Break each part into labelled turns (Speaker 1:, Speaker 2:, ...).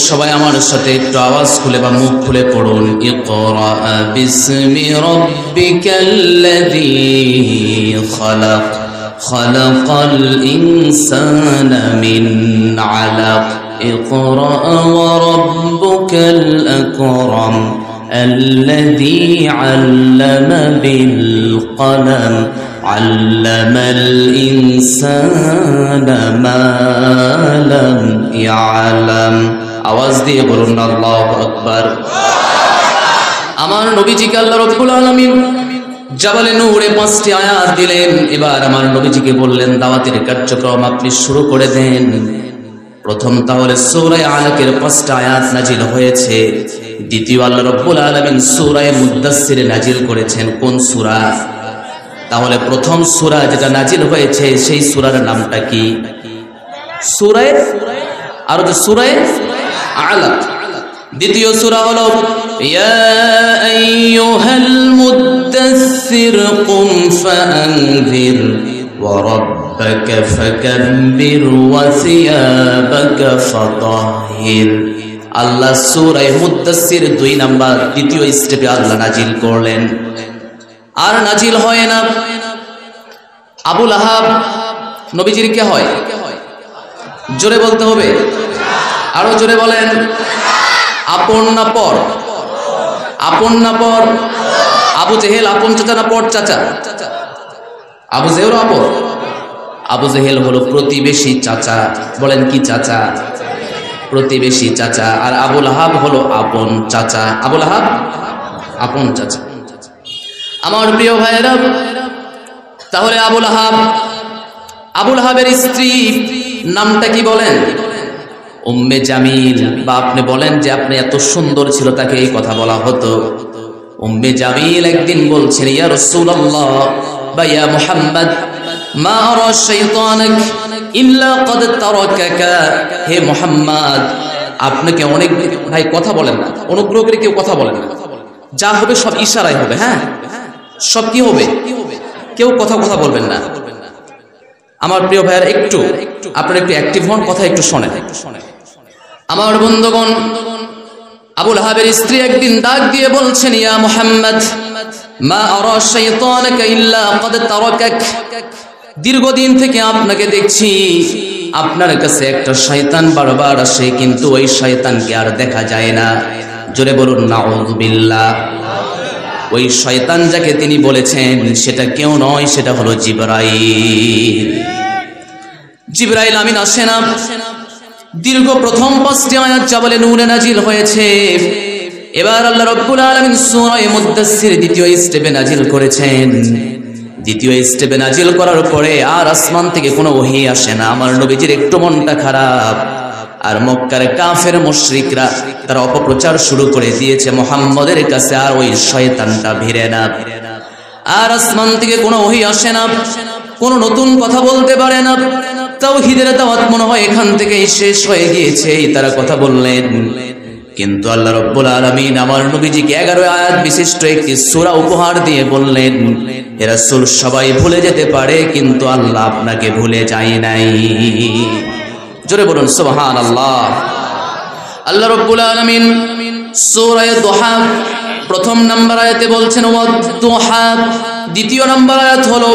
Speaker 1: সবাই আমার সাথে একটু আওয়াজ খুলে বা মুখ খুলে পড়ুন, ইকরা বিসমি রাব্বিকাল্লাযী খালাক খালাকাল ইনসানা মিন আলাক ইকরা ওয়া রাব্বুকাল আকরাম الذي علم بالقلم علم الإنسان ما لم يعلم আওয়াজ দিয়ে বলুন আল্লাহু আকবার। আমার নবীজিকে আল্লাহ রাব্বুল আলামিন জাবালে নূরে 5টি আয়াত দিলেন। এবার আমার নবীজিকে বললেন দাওয়াতের কার্যক্রম আপনি শুরু করে দেন। প্রথম তাহলে সূরা আলাকের 5টা আয়াত নাজিল হয়েছে। দ্বিতীয় আল্লাহ রাব্বুল আলামিন সূরা মুদ্দাসসির নাজিল করেছেন। কোন সূরা? তাহলে প্রথম সূরা যেটা নাজিল হয়েছে সেই সূরার নামটা কি? সূরা আর সূরা আলাক। দ্বিতীয় সূরা হলো ইয়া আইয়ুহাল মুদ্দাসসির কুম ফাআনযির ওয়া রাব্বাকা ফাকাব্বির ওয়া সিয়াবাকা ফাতাহহির। আল্লাহ সূরা মুদ্দাসসির 2 নাম্বার দ্বিতীয় স্টেপে আল্লাহ নাজিল করলেন। আর নাজিল হয় না। আবু লাহাব নবীজির কে হয়? জোরে বলতে হবে, আরো জোরে বলেন। আপন না পর? আপন না পর? আবু জেহেল আপন চাচা না পর চাচা? আবু জেহেল আপন। আবু জেহেল হলো প্রতিবেশী চাচা। বলেন কি চাচা? প্রতিবেশী চাচা। আর আবু লাহাব হলো আপন চাচা। আবু লাহাব আপন চাচা। আমার প্রিয় ভাইরা, তাহলে আবু লাহাবের স্ত্রী নামটা কি বলেন? উম্মে জামিল। বা আপনি বলেন যে আপনি এত সুন্দর ছিল তাকে এই কথা বলা হতো। উম্মে জামিল একদিন বলছেন ইয়া রাসূলুল্লাহ বা ইয়া মুহাম্মদ মা আরা শাইতানাক ইল্লা ক্বাদ তারাকাকা। হে মুহাম্মদ আপনাকে অনেক, ভাই কথা বলেন না, অনুগ্রহ করে কেউ কথা বলেন না, যা হবে সব ইশারায় হবে। হ্যাঁ, সব কি হবে? কেউ কথা বলবেন না। আমার প্রিয় ভাইয়ার একটু আপনারা একটু অ্যাক্টিভ হন, কথা একটু শোনেন। আমার বন্ধুগণ, আবু লাহাবের স্ত্রী একদিন ডাক দিয়ে বলছেন ইয়া মুহাম্মদ মা আরা শাইতানাকা ইল্লা ক্বাদ তারাকাক। দীর্ঘদিন থেকে আপনাকে দেখছি, আপনার কাছে একটা শয়তান বারবার আসে, কিন্তু ওই শয়তানকে আর দেখা যায় না। জোরে বলুন নাউযুবিল্লাহ। ওই শয়তান যাকে তিনি বলেছেন সেটা কেউ নয়, সেটা হলো জিবরাইল। জিবরাইল আমিন আসে না। দীর্ঘ প্রথম 5টি আয়াত জাবালে নূরে নাজিল হয়েছে। এবার আল্লাহ রাব্বুল আলামিন সূরা মুদ্দাসসির দ্বিতীয় স্টেপে নাজিল করেছেন। দ্বিতীয় স্টেপে নাজিল করার পরে আর আসমান থেকে কোনো ওহী আসে না। আমার নবীজির একটু মনটা খারাপ। আর মক্কার কাফের মুশরিকরা তারা অপপ্রচার শুরু করে দিয়েছে মুহাম্মদের কাছে, আর ওই শয়তানটা ভিড়ে না। আর আসমান থেকে কোনো ওহী আসে না, কোনো নতুন কথা বলতে পারে না। তাওহীদের দাওয়াত মনে হয় এখান থেকেই শেষ হয়ে গিয়েছে, তারা কথা বললেন। কিন্তু আল্লাহ রাব্বুল আলামিন আমার নবীজিকে 11 আয়াত বিশিষ্ট একটি সূরা উপহার দিয়ে বললেন হে রাসূল সবাই ভুলে যেতে পারে, কিন্তু আল্লাহ আপনাকে ভুলে যায় নাই। জোরে বলুন সুবহানাল্লাহ। আল্লাহ রাব্বুল আলামিন সূরা দুহা প্রথম নাম্বার আয়াতে বলছেন ওয়াদ-দুহা। দ্বিতীয় নাম্বার আয়াত হলো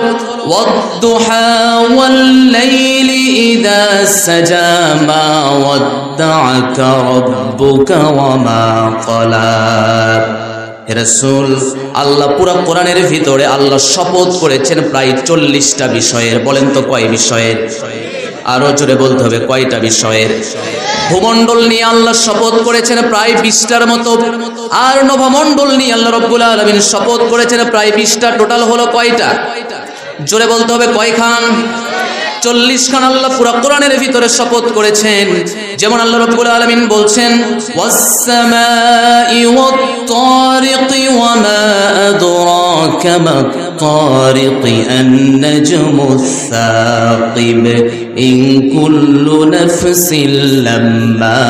Speaker 1: ওয়াদ-দুহা ওয়াল লাইলি ইযা সাজা মা ওয়াদ্দাআকা রাব্বুকা ওয়া মা ক্বালা। হে রাসূল, আল্লাহ পুরা কোরআনের ভিতরে আল্লাহ শপথ করেছেন প্রায় 40টা বিষয়ের। বলেন তো কয় বিষয়ের? আরো জোরে বলতে হবে, কয়টা বিষয়ের? ভূমণ্ডল নিয়ে আল্লাহ শপথ করেছেন প্রায় 20টার মতো। আর নভমণ্ডল নিয়ে আল্লাহ রাব্বুল আলামিন শপথ করেছেন প্রায় 20টা। টোটাল হলো কয়টা? জোরে বলতে হবে কয়খান? 40 খান আল্লাহ পুরা কোরআনের ভিতরে শপথ করেছেন। যেমন আল্লাহ রাব্বুল আলামিন বলছেন ওয়াস-সামাই ওয়াত-তারিকি ওয়া মা আদরাকা মাত-তারিকি আন-নাজমুস-সাকিব ইন কুল্লু নাফসিন লাম্মা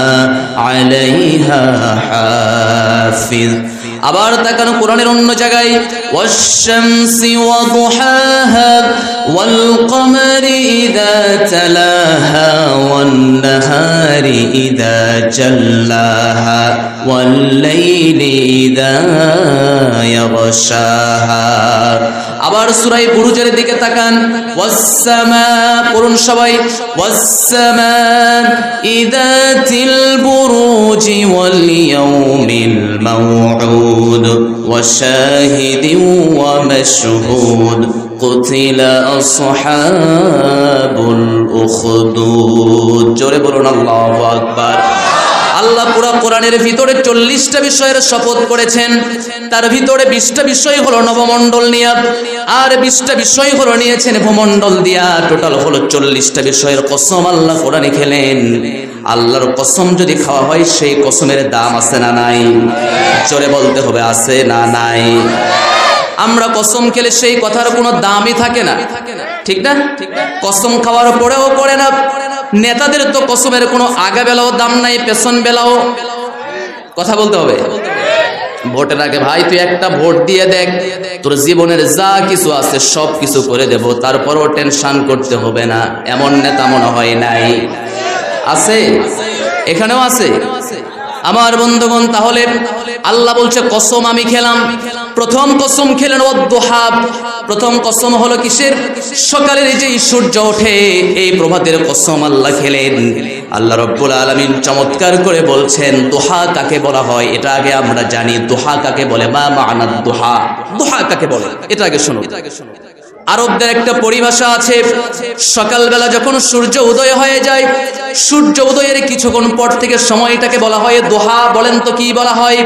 Speaker 1: আলাইহা হাফিজ। আবার তাকানো কোরআনের অন্য জায়গায় ওয়াশ-শামসি ওয়া দুহাহা ওয়াল কমারি ইযা তালাহা ওয়ান নাহারি ইযা জাল্লাহা ওয়াল লাইলি ইযা ইয়াগশাহা। আবার সূরা বুরুজের দিকে তাকান ওয়াস-সামা, পড়ুন সবাই ওয়াস-সামা ইযাতিল বুরুজি ওয়াল ইয়াউমিল মাউউদ ওয়া শাহিদিন ওয়া মাশহুদ কুতিলা আসহাবুল উখদুদ। জোরে বলুন আল্লাহু আকবার। আল্লাহ পুরা কোরআনের ভিতরে 40টা বিষয়ের শপথ করেছেন। তার ভিতরে 20টা বিষয় হলো নবমণ্ডল নিয়া, আর 20টা বিষয় হলো নিয়েছেন ভূমণ্ডল দিয়া। টোটাল হলো 40টা বিষয়ের কসম আল্লাহ কোরআনে খেলেন। আল্লাহর কসম যদি খাওয়া হয় সেই কসমের দাম আছে না নাই? জোরে বলতে হবে আছে না নাই? আমরা কসম খেলে সেই কথার কোনো দামই থাকে না, ঠিক না? কসম খাওয়ার পরেও করে না। নেতাদের তো কসমের কোনো আগা বেলাও দাম নাই, পেছন বেলাও। কথা বলতে হবে। ভোটের আগে ভাই তুই একটা ভোট দিয়ে দেখ, তোর জীবনের যা কিছু আছে সব কিছু করে দেব, তারপরও টেনশন করতে হবে না, এমন নেতা মনে হয় নাই? আছে, এখানেও আছে আমার বন্ধুগণ। তাহলে আল্লাহ বলছে কসম আমি খেলাম। প্রথম কসম খেলেন ওয়াদ-দুহা। প্রথম কসম হলো কিসের? সকালের যে সূর্য ওঠে এই প্রভাতের কসম আল্লাহ খেলেন। আল্লাহ রাব্বুল আলামিন চমৎকার করে বলছেন দুহা কাকে বলা হয় এটা আগে আমরা জানি। দুহা কাকে বলে? মা মা'না দুহা, দুহা কাকে বলে এটা আগে শুনুন। আরবদের একটা পরিভাষা আছে, সকালবেলা যখন সূর্য উদয় হয়ে যায়, সূর্য উদয়ের কিছুক্ষণ পর থেকে সময়টাকে বলা হয় দুহা। বলেন তো কি বলা হয়?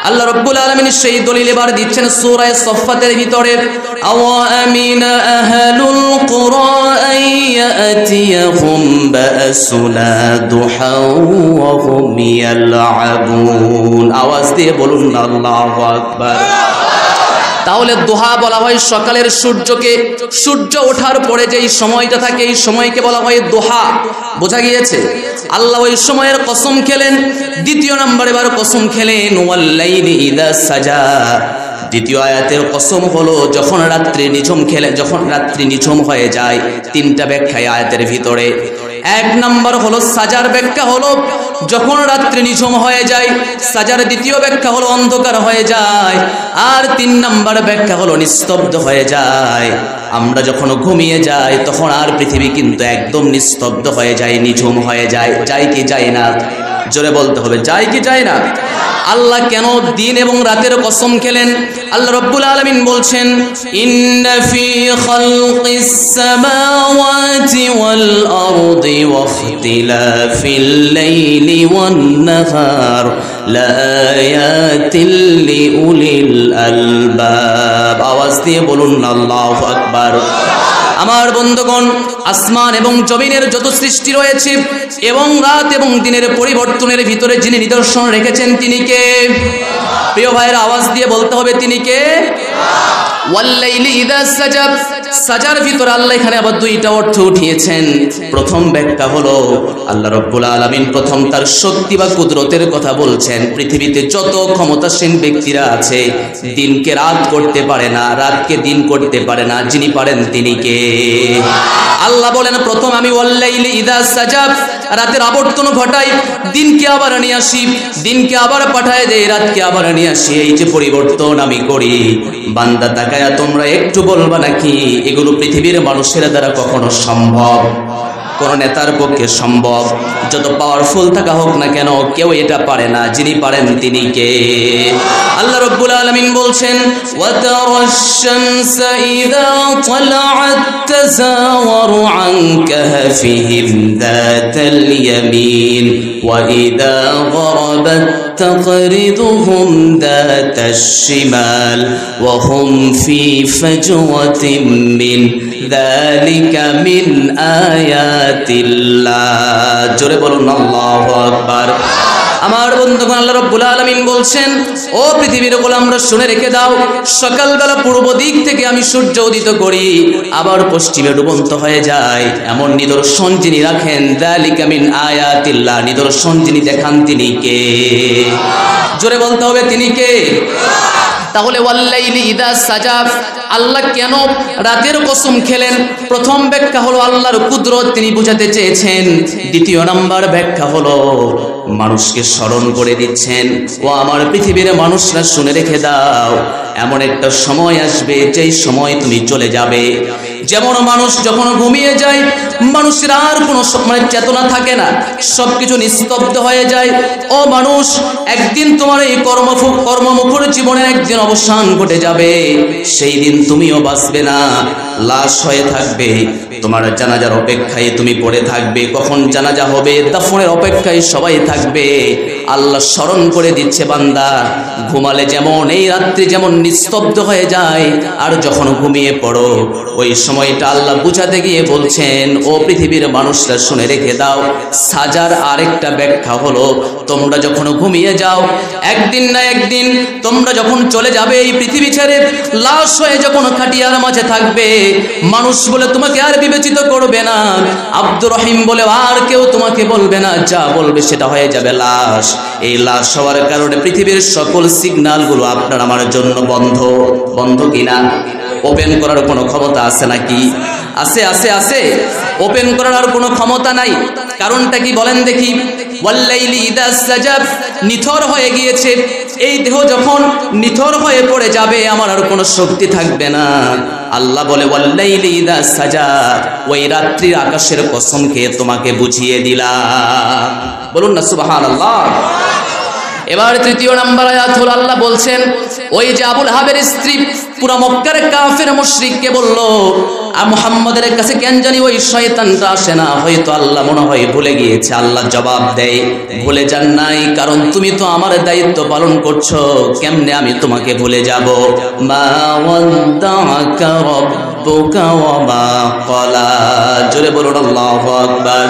Speaker 1: আল্লাহ রাব্বুল আলামিন সেই দলিল এবার দিচ্ছেন সূরা সাফফাতের ভিতরে, আওয়া আমিনা আহলুল কুরা আয়াতিয়াহুম বাসুনা দুহা ওয়া হুম ইয়ালআবুন। আওয়াজ দিয়ে বলুন আল্লাহু আকবার। তাহলে দুহা বলা হয় সকালের সূর্যকে, সূর্য ওঠার পরে যেই সময়টা থাকে এই সময়কে বলা হয় দুহা। বোঝা গিয়েছে? আল্লাহ ওই সময়ের কসম খেলেন। দ্বিতীয় নম্বর এবার কসম খেলেন ওয়াল লাইলি ইযা সাজা। দ্বিতীয় আয়াতের কসম হলো যখন রাত্রি নিঝুম যখন রাত্রি নিঝুম হয়ে যায়। তিনটা ব্যাখ্যা আয়াতের ভিতরে। এক নম্বর হলো সাজার ব্যাখ্যা হলো যখন রাত্রি নিঝুম হয়ে যায়। সাজার দ্বিতীয় ব্যাখ্যা হলো অন্ধকার হয়ে যায়। আর 3 নম্বর ব্যাখ্যা হলো নিস্তব্ধ হয়ে যায়। আমরা যখন ঘুমিয়ে যাই তখন আর পৃথিবী কিন্তু একদম নিস্তব্ধ হয়ে যায়, নিঝুম হয়ে যায়। যায় কি যায় না? জোরে বলতে হবে, যায় কি যায় না? আল্লাহ কেন দিন এবং রাতের কসম খেলেন? আল্লাহ রাব্বুল আলামিন বলছেন ইন্না ফি খালকিস সামাওয়াতি ওয়াল আরদি ওয়া ইখতিলাফিল লাইলি ওয়ান নাহার লাআয়াতিল লিউলিল আলবাব। আওয়াজ দিয়ে বলুন আল্লাহু আকবার। আমার বন্ধুগণ, আসমান এবং জমিনের যত সৃষ্টি রয়েছে এবং রাত এবং দিনের পরিবর্তনের ভিতরে যিনি নিদর্শন রেখেছেন তিনি কে? প্রিয় ভাইয়ের আওয়াজ দিয়ে বলতে হবে তিনি কে? ওয়াল্লাইলি ইযা সাজা। সাজার ভিতরে আল্লাহ এখানে আবার 2টা অর্থ উঠিয়েছেন। প্রথম ব্যাখ্যা হলো আল্লাহ রাব্বুল আলামিন প্রথম তার শক্তি বা কুদরতের কথা বলছেন। পৃথিবীতে যত ক্ষমতাসীন ব্যক্তিরা আছে দিনকে রাত করতে পারে না, রাতকে দিন করতে পারে না, যিনি পারেন তিনি কে? আল্লাহ বলেন প্রথম আমি ওয়াল্লাইলি ইযা সাজা, রাতের আবর্তন ঘটাই, দিনকে আবার নিয়ে আসি, দিনকে আবার পাঠায় দেই, রাতকে আবার নিয়ে আসি। এই যে পরিবর্তন আমি করি, বান্দা তাকায়া তোমরা একটু বলবা নাকি এগুলো পৃথিবীর মানুষের দ্বারা কখনো সম্ভব? কোন নেতার পক্ষে সম্ভব? যত পাওয়ারফুল থাকা হোক না কেন কেউ এটা পারে না, যিনি পারেন তিনি কে? আল্লাহ রাব্বুল আলামিন বলছেন ওয়া তারাশ শামসা ইযা তালাআত তাযাওয়ারু আন কাহফিহিম যাতাল ইয়ামিন ওয়া ইযা গরাবাত تقرضهم ذات الشمال وهم في فجوة من ذلك من آيات الله। জোরে বলুন আল্লাহু আকবার। আমার বন্ধুগণ, আল্লাহ রাব্বুল আলামিন বলছেন, ও পৃথিবীর গোলামরা শুনে রেখে দাও, সকালবেলা পূর্ব দিক থেকে আমি সূর্য উদিত করি, আবার পশ্চিমে ডুবন্ত হয়ে যায়। এমন নিদর্শন যিনি রাখেন, যালিকা মিন আয়াতিল্লাহ, নিদর্শন যিনি দেখান তিনি কে? জোরে বলতে হবে, তিনি কে? তাহলে ওয়াল্লাইলি ইযা সাজা, আল্লাহ কেন রাতের কসম খেলেন? প্রথম ব্যাখ্যা হলো আল্লাহর কুদরত তিনি বুঝাতে চেয়েছেন। দ্বিতীয় নাম্বার ব্যাখ্যা হলো মানুষকে স্মরণ করে দিচ্ছেন, ও আমার পৃথিবীর মানুষরা শুনে রেখে দাও, এমন একটা সময় আসবে যেই সময় তুমি চলে যাবে। যেমন মানুষ যখন ঘুমিয়ে যায়, মানুষের আর কোনো চেতনা থাকে না, সবকিছু নিস্তব্ধ হয়ে যায়। ও মানুষ, একদিন তোমার এই কর্মমুখর জীবনের একদিন অবসান ঘটে যাবে, সেই দিন তুমিও বাঁচবে না, লাশ হয়ে থাকবে। তোমার জানাজার অপেক্ষায় তুমি পড়ে থাকবে, কখন জানাজা হবে দাফনের অপেক্ষায় সবাই থাকবে। আল্লাহ স্মরণ করে দিচ্ছে, বান্দা ঘুমালে যেমন এই রাত্রি যেমন নিস্তব্ধ হয়ে যায়, আর যখন ঘুমিয়ে পড়ো ওই সময়টা আল্লাহ বুঝাতে গিয়ে বলছেন, ও পৃথিবীর মানুষরা শুনে রেখে দাও। সাজার আরেকটা ব্যাখ্যা হলো, তোমরা যখন ঘুমিয়ে যাও, একদিন না একদিন তোমরা যখন চলে যাবে এই পৃথিবী ছেড়ে, লাশ হয়ে যখন খাটিয়ার মাঝে থাকবে, মানুষ বলে তোমাকে আর বিবেচিত করবে না, আব্দুর রহিম বলে আর কেউ তোমাকে বলবে না, যা বলবে সেটা হয়ে যাবে লাশ। এই লাশ হওয়ার কারণে পৃথিবীর সকল সিগন্যালগুলো আপনার আমার জন্য বন্ধ কিনা? ওপেন করার কোনো ক্ষমতা আছে নাকি? আছে আছে আছে, ওপেন করার আর কোনো ক্ষমতা নাই। কারণটা কি বলেন দেখি? ওয়াল্লাইলি ইযা সাজা, নিথর হয়ে গিয়েছে এই দেহ, যখন নিথর হয়ে পড়ে যাবে আমার আর কোনো শক্তি থাকবে না। আল্লাহ বলে ওয়াল্লাইলি ইযা সাজা, ওই রাত্রির আকাশের কসম খেয়ে তোমাকে বুঝিয়ে দিলাম। বলুন না সুবহানাল্লাহ। এবার তৃতীয় নাম্বার আয়াত হলো, আল্লাহ বলছেন, ওই যে আবুল আহাবের স্ত্রী পুরা মক্কার কাফের মুশরিককে বলল, আর মুহাম্মাদের কাছে কেন জানি ওই শয়তানটা আসে না, হয়তো আল্লাহ মনে হয় ভুলে গিয়েছে। আল্লাহ জবাব দেয়, ভুলে যান নাই, কারণ তুমি তো আমার দায়িত্ব পালন করছো, কেমনে আমি তোমাকে ভুলে যাব? মা ওয়াদ্দাআকা রাব্বুকা ওয়া মা ক্বালা, জোরে বলুন আল্লাহু আকবার।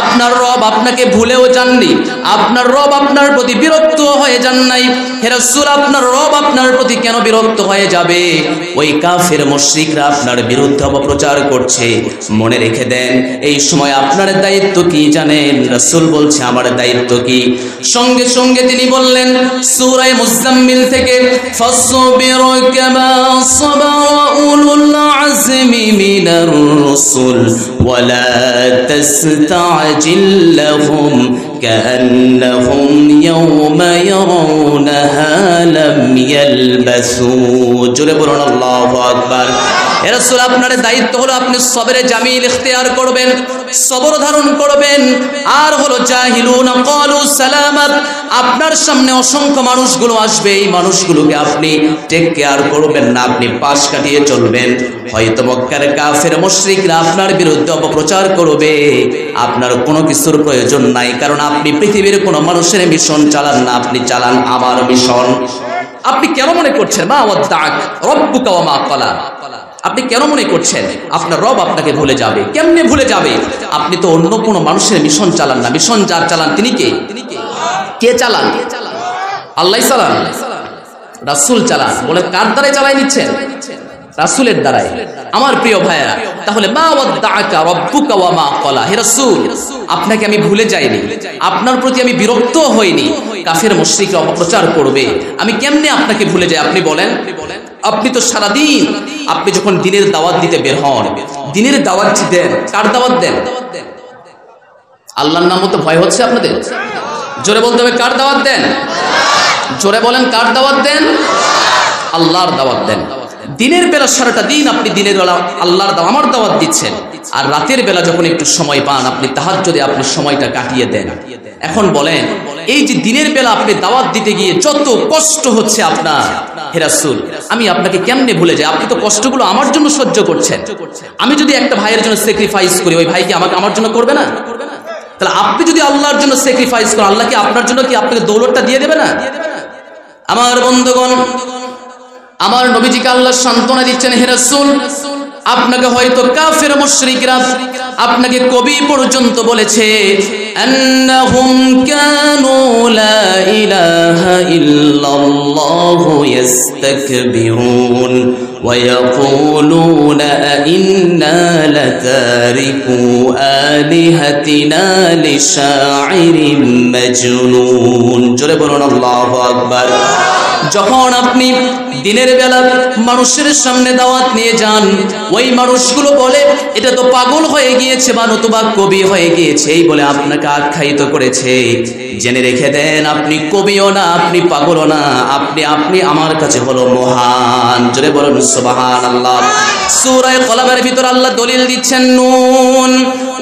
Speaker 1: আপনার রব আপনাকে ভুলেও যাননি, আপনার রব আপনার প্রতি বিরক্ত হয়ে যান নাই। হে রাসূল, আপনার রব আপনার প্রতি কেন বিরক্ত হয়ে যাবে? ওই কাফের মুশরিকরা আপনার বিরুদ্ধে অপপ্রচার করছে। মনে রেখে দেন, এই সময় আপনার দায়িত্ব কি জানেন? রাসূল বলছে, আমার দায়িত্ব কি? সঙ্গে সঙ্গে তিনি বললেন সূরা মুজাম্মিল থেকে, ফাসবির কামা সাবারা উলুল আযমি মিনার রাসূল ওয়ালা তাসতা'জিল লাহুম কান্নাহুম ইয়াওমা ইয়ারাউনাহা লাম ইয়ালবাসু। জোরে বলুন আল্লাহু আকবার। হে রাসূল, আপনার দায়িত্ব হলো আপনি সবরে জামিল ইখতিয়ার করবেন, সবর ধারণ করবেন। আর হলো জাহিলুনা ক্বালু সালামাত, আপনার সামনে অসংখ্য মানুষগুলো আসবে, এই মানুষগুলোকে আপনি টেক কেয়ার করবেন না, আপনি পাশ কাটিয়ে চলবেন। হয়তো মক্কার কাফের মুশরিকরা আপনার বিরুদ্ধে অপপ্রচার করবে, আপনার কোনো কিছুর প্রয়োজন নাই, কারণ আপনি পৃথিবীর কোনো মানুষের মিশন চালান না, আপনি চালান আমার মিশন। আপনি কেন মনে করছেন মা ওয়াদ্দাআক রাব্বুকা ওয়া মা ক্বালা? আপনি কেন মনে করছেন আপনার রব আপনাকে ভুলে যাবে? কেমনে ভুলে যাবে? আপনি তো অন্য কোনো মানুষের মিশন চালান না, মিশন যার চালান তিনি কে? কে চালান? আল্লাহ চালান, রাসূল চালান। বলে কার দ্বারাই চালাই নিচ্ছেন? রাসূলের দ্বারাই। আমার প্রিয় ভাইরা, তাহলে মা ওয়াদ্দাআকা রাব্বুকা ওয়া মা ক্বালা, হে রাসূল, আপনাকে আমি ভুলে যাইনি, আপনার প্রতি আমি বিরক্ত হইনি। কাফের মুশরিকরা অপপ্রচার করবে, আমি কেমনে আপনাকে ভুলে যাই? আপনি বলেন। আপনি তো সারাদিন, আপনি যখন দিনের দাওয়াত দিতে বের হন, দিনের দাওয়াত দেন, কার দাওয়াত দেন? আল্লাহর নাম মতো ভয় হচ্ছে আপনাদের? জোরে বলতে হবে, কার দাওয়াত দেন? জোরে বলেন, কার দাওয়াত দেন? আল্লাহর দাওয়াত দেন। দিনের বেলা সারাটা দিন আপনি দিনের বেলা আল্লাহর আমার দাওয়াত দিচ্ছেন, আর রাতের বেলা যখন একটু সময় পান আপনি তাহাজ্জুদে আপনি সময়টা কাটিয়ে দেন। এখন বলেন, এই যে দিনের বেলা আপনি দাওয়াত দিতে গিয়ে যত কষ্ট হচ্ছে আপনার, হে রাসূল, আমি আপনাকে কেমনে ভুলে যাই? আপনি তো কষ্টগুলো আমার জন্য সহ্য করছেন। আমি যদি একটা ভাইয়ের জন্য স্যাক্রিফাইস করি, ওই ভাই কি আমার জন্য করবে না? তাহলে আপনি যদি আল্লাহর জন্য স্যাক্রিফাইস করেন, আল্লাহ কি আপনার জন্য কি আপনাকে দৌলতটা দিয়ে দেবে না? আমার বন্ধুগণ, আমার নবীজিকে আল্লাহ সান্ত্বনা দিচ্ছেন, হে রাসূল, আপনাকে হয়তো কাফের মুশরিকরা, আপনাকে কবি পর্যন্ত বলেছে, আন্নাহুম কানু লা إلا الله يستكبرون ويقولون أئنا لتاركو آلهتنا لشاعر مجنون জোরে বলুন আল্লাহু আকবার। যখন আপনি দিনের বেলা মানুষের সামনে দাওয়াত নিয়ে যান, ওই মানুষগুলো বলে এটা তো পাগল হয়ে গিয়েছে বা নতুবা কবি হয়ে গিয়েছে, এই বলে আপনাকে আখ্যায়িত করেছে। জেনে রেখে দেন, আপনি কবিও না, আপনি পাগলও না, আপনি আমার কাছে হলো মহান। জোরে বলুন সুবহানাল্লাহ। সূরা কলমের ভিতর আল্লাহ দলিল দিচ্ছেন, নুন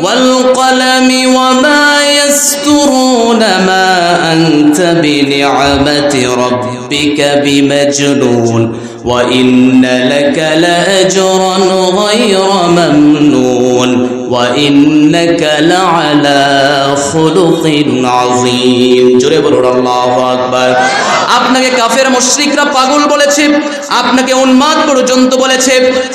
Speaker 1: ওয়াল কলমি ওয়া মা ইয়াসতুরুন মা আনতা বিনিআমাতি রাব্বিকা বিমাজনুন ওয়া ইন্না লাকা লাআজরান গায়রা মামনুন ওয়া ইন্নাকা লাআলা খুলুকিন আযীম। জোরে বলুন আল্লাহু আকবার। আপনাকে কাফের মুশরিকরা পাগল বলেছে, আপনাকে উন্মাদ পর্যন্ত বলেছে,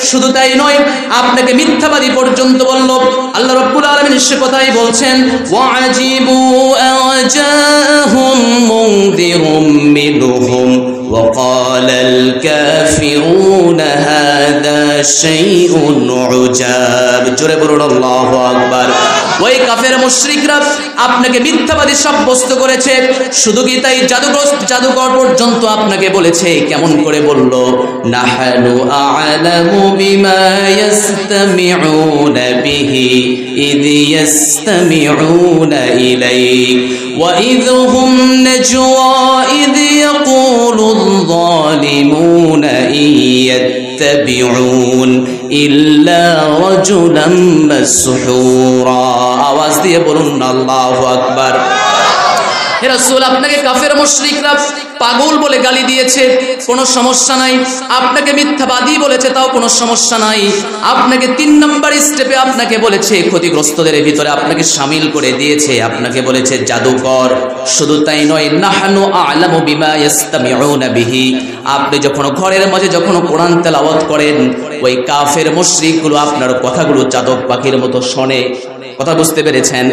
Speaker 1: শুধু তাই নয় আপনাকে মিথ্যাবাদী পর্যন্ত বলল। আল্লাহ রাব্বুল আলামিন সে কথাই বলছেন, ওয়াজিবু আজাহুম মুনদিরুম মিনহুম وقال الكافرون هذا شيء عجاب। জোরে বলুন আল্লাহু আকবার। ওই কাফের মুশরিকরা আপনাকে মিথ্যাবাদী সাব্যস্ত করেছে, শুধু কি তাই জাদুকর পর্যন্ত আপনাকে বলেছে। কেমন করে বলল, নাহানু আ'লামু বিমা ইয়াসতামিউনা বিহি ইয ইয়াসতামিউনা ইলাইক ওয়া ইয হুম নাজওয়া ইয ইয়াকুলু الظالمون إن يتبعون إلا رجلا مسحورا। আওয়াজ দিয়ে বলুন আল্লাহু আকবার। হে রাসূল, আপনাকে কাফের মুশরিকরা পাগল বলে গালি দিয়েছে, কোনো সমস্যা নাই। আপনাকে মিথ্যাবাদী বলেছে, তাও কোনো সমস্যা নাই। আপনাকে 3 নম্বর স্টেপে আপনাকে বলেছে ক্ষতিগ্রস্তদের ভিতরে আপনাকে শামিল করে দিয়েছে, আপনাকে বলেছে জাদুকর। শুধু তাই নয়, নাহনু আ'লামু বিমা ইয়াসতামিউনা বিহি। আপনি যখন ঘরের মাঝে যখন কোরআন তেলাওয়াত করেন, ওই কাফের মুশরিকগুলো আপনার কথাগুলো চাতক পাখির মতো শোনে। কথা বুঝতে পেরেছেন?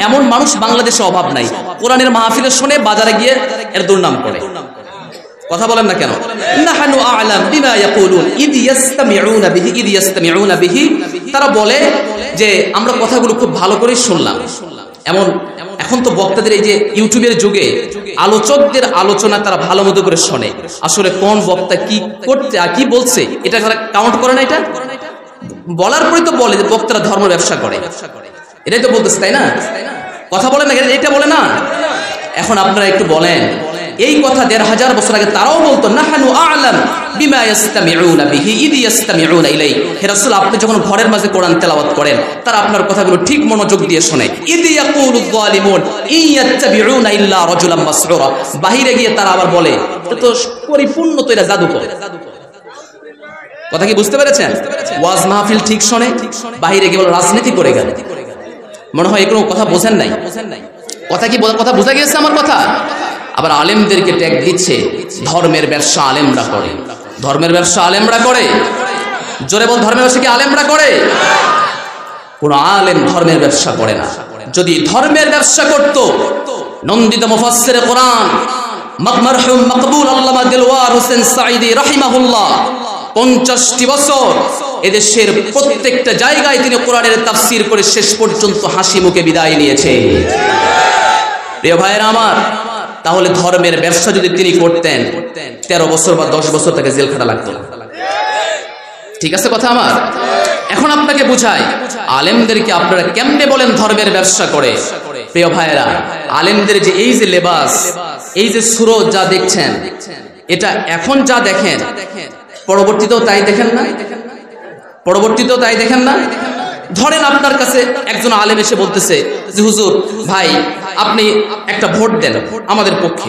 Speaker 1: এমন মানুষ বাংলাদেশে অভাব নাই, কোরআনের মাহফিলে শুনে বাজারে গিয়ে এর দুর্নাম করে। কথা বলেন না কেন? নাহানু আ'লাম বিমা ইয়াকুলুন ইয ইয়াসতামিউনা বিহি। তারা বলে যে আমরা কথাগুলো খুব ভালো করে শুনলাম। এখন তো বক্তাদের এই যে ইউটিউবের যুগে আলোচকদের আলোচনা তারা ভালো মতো করে শোনে। আসলে কোন বক্তা কি করতে আর কি বলছে এটা তারা কাউন্ট করে না। এটা বলার পরে তো বলে যে বক্তারা ধর্ম ব্যবসা করে, এটাই তো বলতেছে, তাই না? কথা বলে না, এটা বলে না। এখন আপনারা একটু বলেন, এই কথা 1500 বছর আগে তারাও বলতো, নাহানু আ'লাম বিমা ইয়াসতামিউনা বিহি ইয ইয়াসতামিউনা ইলাই। হে রাসূল, আপনি যখন ঘরের মাঝে কোরআন তেলাওয়াত করেন, তারা আপনার কথাগুলো ঠিক মনোযোগ দিয়ে শোনে। ইয ইয়াকুলু যালিমুন ইন ইয়াত্তাবিউনা ইল্লা রাজুলাম মাসউরা। বাহিরে গিয়ে তারা আবার বলে এটা তো পরিপূর্ণ তো এটা জাদুকর। কথা কি বুঝতে পেরেছেন? ওয়াজ মাহফিল ঠিক শোনে, বাহিরে গিয়ে বলে রাজনীতি করে গেল। মনে হয় এগুলো কথা বোঝেন নাই। কথা বোঝা গেছে আমার কথা? আবার আলেমদেরকে ট্যাগ দিচ্ছে ধর্মের ব্যবসা আলেমরা করে। ধর্মের ব্যবসা আলেমরা করে? জোরে বল, ধর্মের ব্যবসা কি আলেমরা করে? কোন আলেম ধর্মের ব্যবসা করে না। যদি ধর্মের ব্যবসা করত, নন্দিত মুফাসসিরে কোরআন মারহুম মাকবুল আল্লামা দিলওয়ার হোসেন সাঈদী রাহিমাহুল্লাহ 50টি বছর এদেশের প্রত্যেকটা জায়গায় তিনি কোরআনের তাফসীর করে শেষ পর্যন্ত হাসি মুখে বিদায় নিয়েছে। প্রিয় ভাইয়েরা আমার, তাহলে ধর্মের ব্যবসা যদি তিনি করতেন, 13 বছর বা 10 বছর তাকে জেল খাটা লাগতো। ঠিক আছে কথা আমার? এখন আপনাকে বুঝাই, আলেমদেরকে আপনারা কেমনে বলেন ধর্মের ব্যবসা করে? প্রিয় ভাইয়েরা, আলেমদের যে এই যে লেবাস, এই যে সুরত যা দেখছেন, এটা এখন যা দেখেন পরবর্তীতেও তাই দেখেন না? পরবর্তীতেও তাই দেখেন না? ধরেন আপনার কাছে একজন আলেম এসে বলতেছে যে হুজুর ভাই আপনি একটা ভোট দেন আমাদের পক্ষে।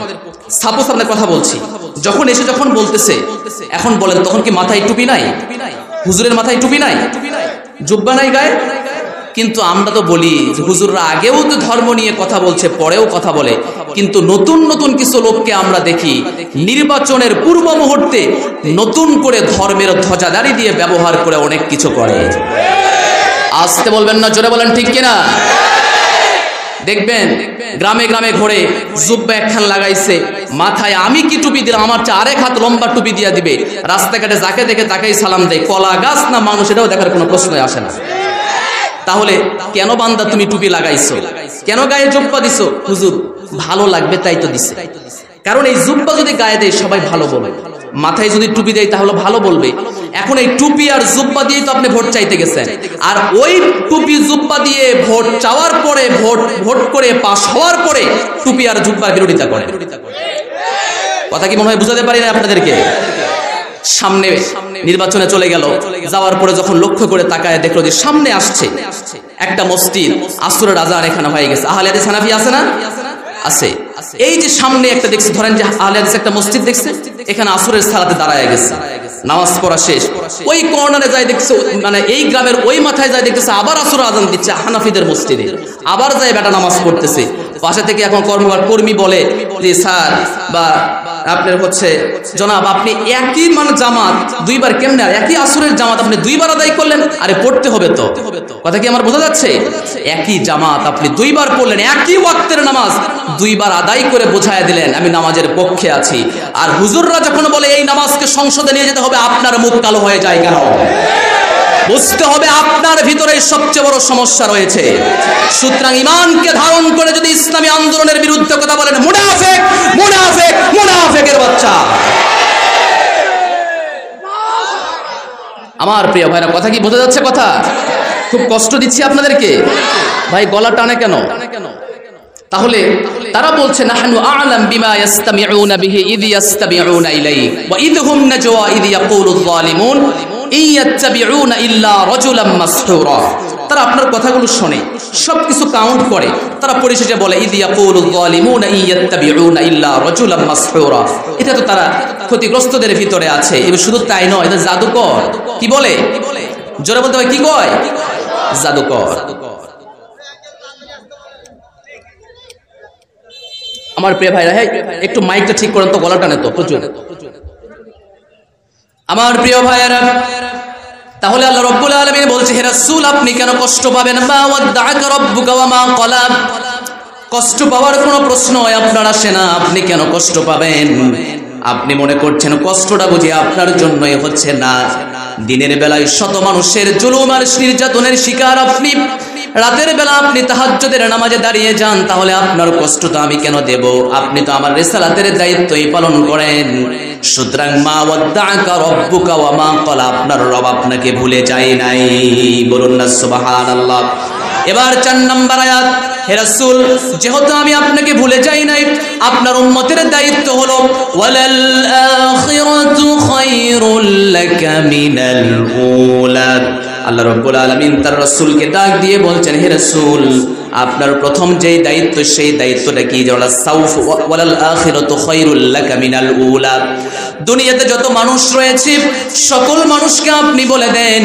Speaker 1: সাপোজ আপনার কথা বলছি, যখন বলতেছে এখন বলেন তখন কি মাথায় টুপি নাই? হুজুরের মাথায় টুপি নাই, জুব্বা নাই গায়ে? কিন্তু আমরা তো বলি যে হুজুররা আগেও তো ধর্ম নিয়ে কথা বলছে, পরেও কথা বলে, কিন্তু নতুন নতুন কিছু লোককে আমরা দেখি নির্বাচনের পূর্ব মুহূর্তে নতুন করে ধর্মের ধ্বজাধারী দিয়ে ব্যবহার করে অনেক কিছু করে। আসতে বলবেন না, জোরে বলেন ঠিক কিনা? দেখবেন গ্রামে গ্রামে ঘুরে জুব্বা একখান লাগাইছে, মাথায় আমি কি টুপি দিলাম, আমার চেয়ে আরেক হাত লম্বা টুপি দিয়ে দিবে, রাস্তাঘাটে যাকে দেখে তাকেই সালাম দেয়, কলা গাছ না মানুষ এটাও দেখার কোনো প্রশ্নই আসে না। তাহলে কেন বান্দা তুমি টুপি লাগাইছো, কেন গায়ে জুব্বা দিছো? হুজুর ভালো লাগবে তাই তো দিছে। কারণ এই জুব্বা যদি গায়ে দেয় সবাই ভালো বলবে, মাথায় যদি টুপি দেয় তাহলে ভালো বলবে। এখন এই টুপি আর জুব্বা দিয়ে তো আপনি ভোট চাইতে গেছেন, আর ওই টুপি জুব্বা দিয়ে ভোট চাওয়ার পরে ভোট করে পাস হওয়ার পরে টুপি আর জুব্বার বিরোধিতা করে। কথা কি মনে হয় বুঝাতে পারি না আপনাদেরকে? সামনে নির্বাচনে চলে গেল, যাওয়ার পরে যখন লক্ষ্য করে তাকায় দেখলো যে সামনে আসছে একটা মসজিদ, আসরের আজান এখানে হয়ে গেছে। আহলে হাদিস হানাফি আছে না? আছে। এই যে সামনে একটা দেখছে, ধরেন যে আহলে হাদিস একটা মসজিদ দেখছে, এখানে আসরের সালাতে দাঁড়ায় গেছে, নামাজ পড়া শেষ, ওই কর্নারে যাই দেখছে, মানে এই গ্রামের ওই মাথায় যাই দেখতেছে আবার আসরের আজান দিচ্ছে হানাফিদের মসজিদে, আবার যাই বেটা নামাজ পড়তেছে। পাশে থেকে এখন কর্মী বলে যে স্যার বা আপনার হচ্ছে জনাব, আপনি একই মানে জামাত দুইবার কেমনে, একই আসরের জামাত আপনি দুইবার আদায় করলেন? আরে পড়তে হবে তো। কথা কি আমার বোঝা যাচ্ছে? একই জামাত আপনি দুইবার পড়লেন, একই ওয়াক্তের নামাজ দুইবার আদায় করে বোঝায় দিলেন আমি নামাজের পক্ষে আছি। আর হুজুররা যখন বলে এই নামাজকে সংসদে নিয়ে যেতে হবে, আপনার মুখ কালো হয়ে যায় কেন? বুঝতে হবে আপনার ভিতরে সবচেয়ে বড় সমস্যা রয়েছে। সুতরাং ঈমানকে ধারণ করে যদি ইসলামী আন্দোলনের বিরুদ্ধে কথা বলেন, মুনাফিক মুনাফিক মুনাফিকের বাচ্চা। আমার প্রিয় ভাইরা, কথা কি বোঝা যাচ্ছে? কথা খুব কষ্ট দিচ্ছি আপনাদেরকে ভাই, গলা টানে কেন? তাহলে তারা বলছে নাহনু আ'লাম বিমা ইয়াসতামিউনা বিহি ইয ইয়াসতামিউনা ইলাইহি ওয়া ইযহুম নাজওয়া ইয ইয়াকুলুয যালিমুন ইয়াত্তাবিউনা ইল্লা রাজুলাম মাসহুরা। তারা আপনার কথাগুলো শোনে, সবকিছু কাউন্ট করে, তারা পরিশেষে বলে ইয ইয়াকুলুয যালিমুনা ইয়াত্তাবিউনা ইল্লা রাজুলাম মাসহুরা। এটা তো তারা ক্ষতিগ্রস্তদের ভিতরে আছে। এবং শুধু তাই নয়, এটা জাদুকর। কি বলে? জোরে বলতে হয়, কি কয়? জাদুকর। আমার প্রিয় ভাইরা, হ্যাঁ একটু মাইকটা ঠিক করেন তো, গলা টানে তো প্রচুর। আমার প্রিয় ভাইরা, তাহলে আল্লাহ রাব্বুল আলামিন বলছে, হে রাসূল আপনি কেন কষ্ট পাবেন? মা ওয়াদ্দাআকা রাব্বুকা ওয়া মা ক্বালা। কষ্ট পাওয়ার কোনো প্রশ্নই আপনার আসে না। আপনি কেন কষ্ট পাবেন? আপনি মনে করছেন কষ্টটা বুঝি আপনার জন্যই হচ্ছে না। দিনের বেলায় শত মানুষের জুলুম আর নির্যাতনের শিকার আপনি, রাতের বেলা আপনি তাহাজ্জুদের নামাজে দাঁড়িয়ে যান, তাহলে আপনার কষ্ট তো আমি কেন দেব? আপনি তো আমার রিসালাতের দায়িত্বই পালন করেন। সুতরাং মা ওয়াদ্দাআকা রাব্বুকা ওয়া মা ক্বালা, আপনার রব আপনাকে ভুলে যায় নাই। বলুন না সুবহানাল্লাহ। এবার 4 নম্বর আয়াত, হে রাসূল যেহেতু আমি আপনাকে ভুলে যাই নাই, আপনার উম্মতের দায়িত্ব হলো ওয়ালাল আখিরাতু খায়রুল লাকা মিনাল উলা। আল্লাহ রাব্বুল আলামিন তার রাসূলকে ডাক দিয়ে বলছেন, হে রাসূল আপনার প্রথম যেই দায়িত্ব, সেই দায়িত্বটা কি? ওয়ালাল আখিরাতু খায়রুল লাকা মিনাল উলা। দুনিয়াতে যত মানুষ রয়েছে সকল মানুষকে আপনি বলে দেন,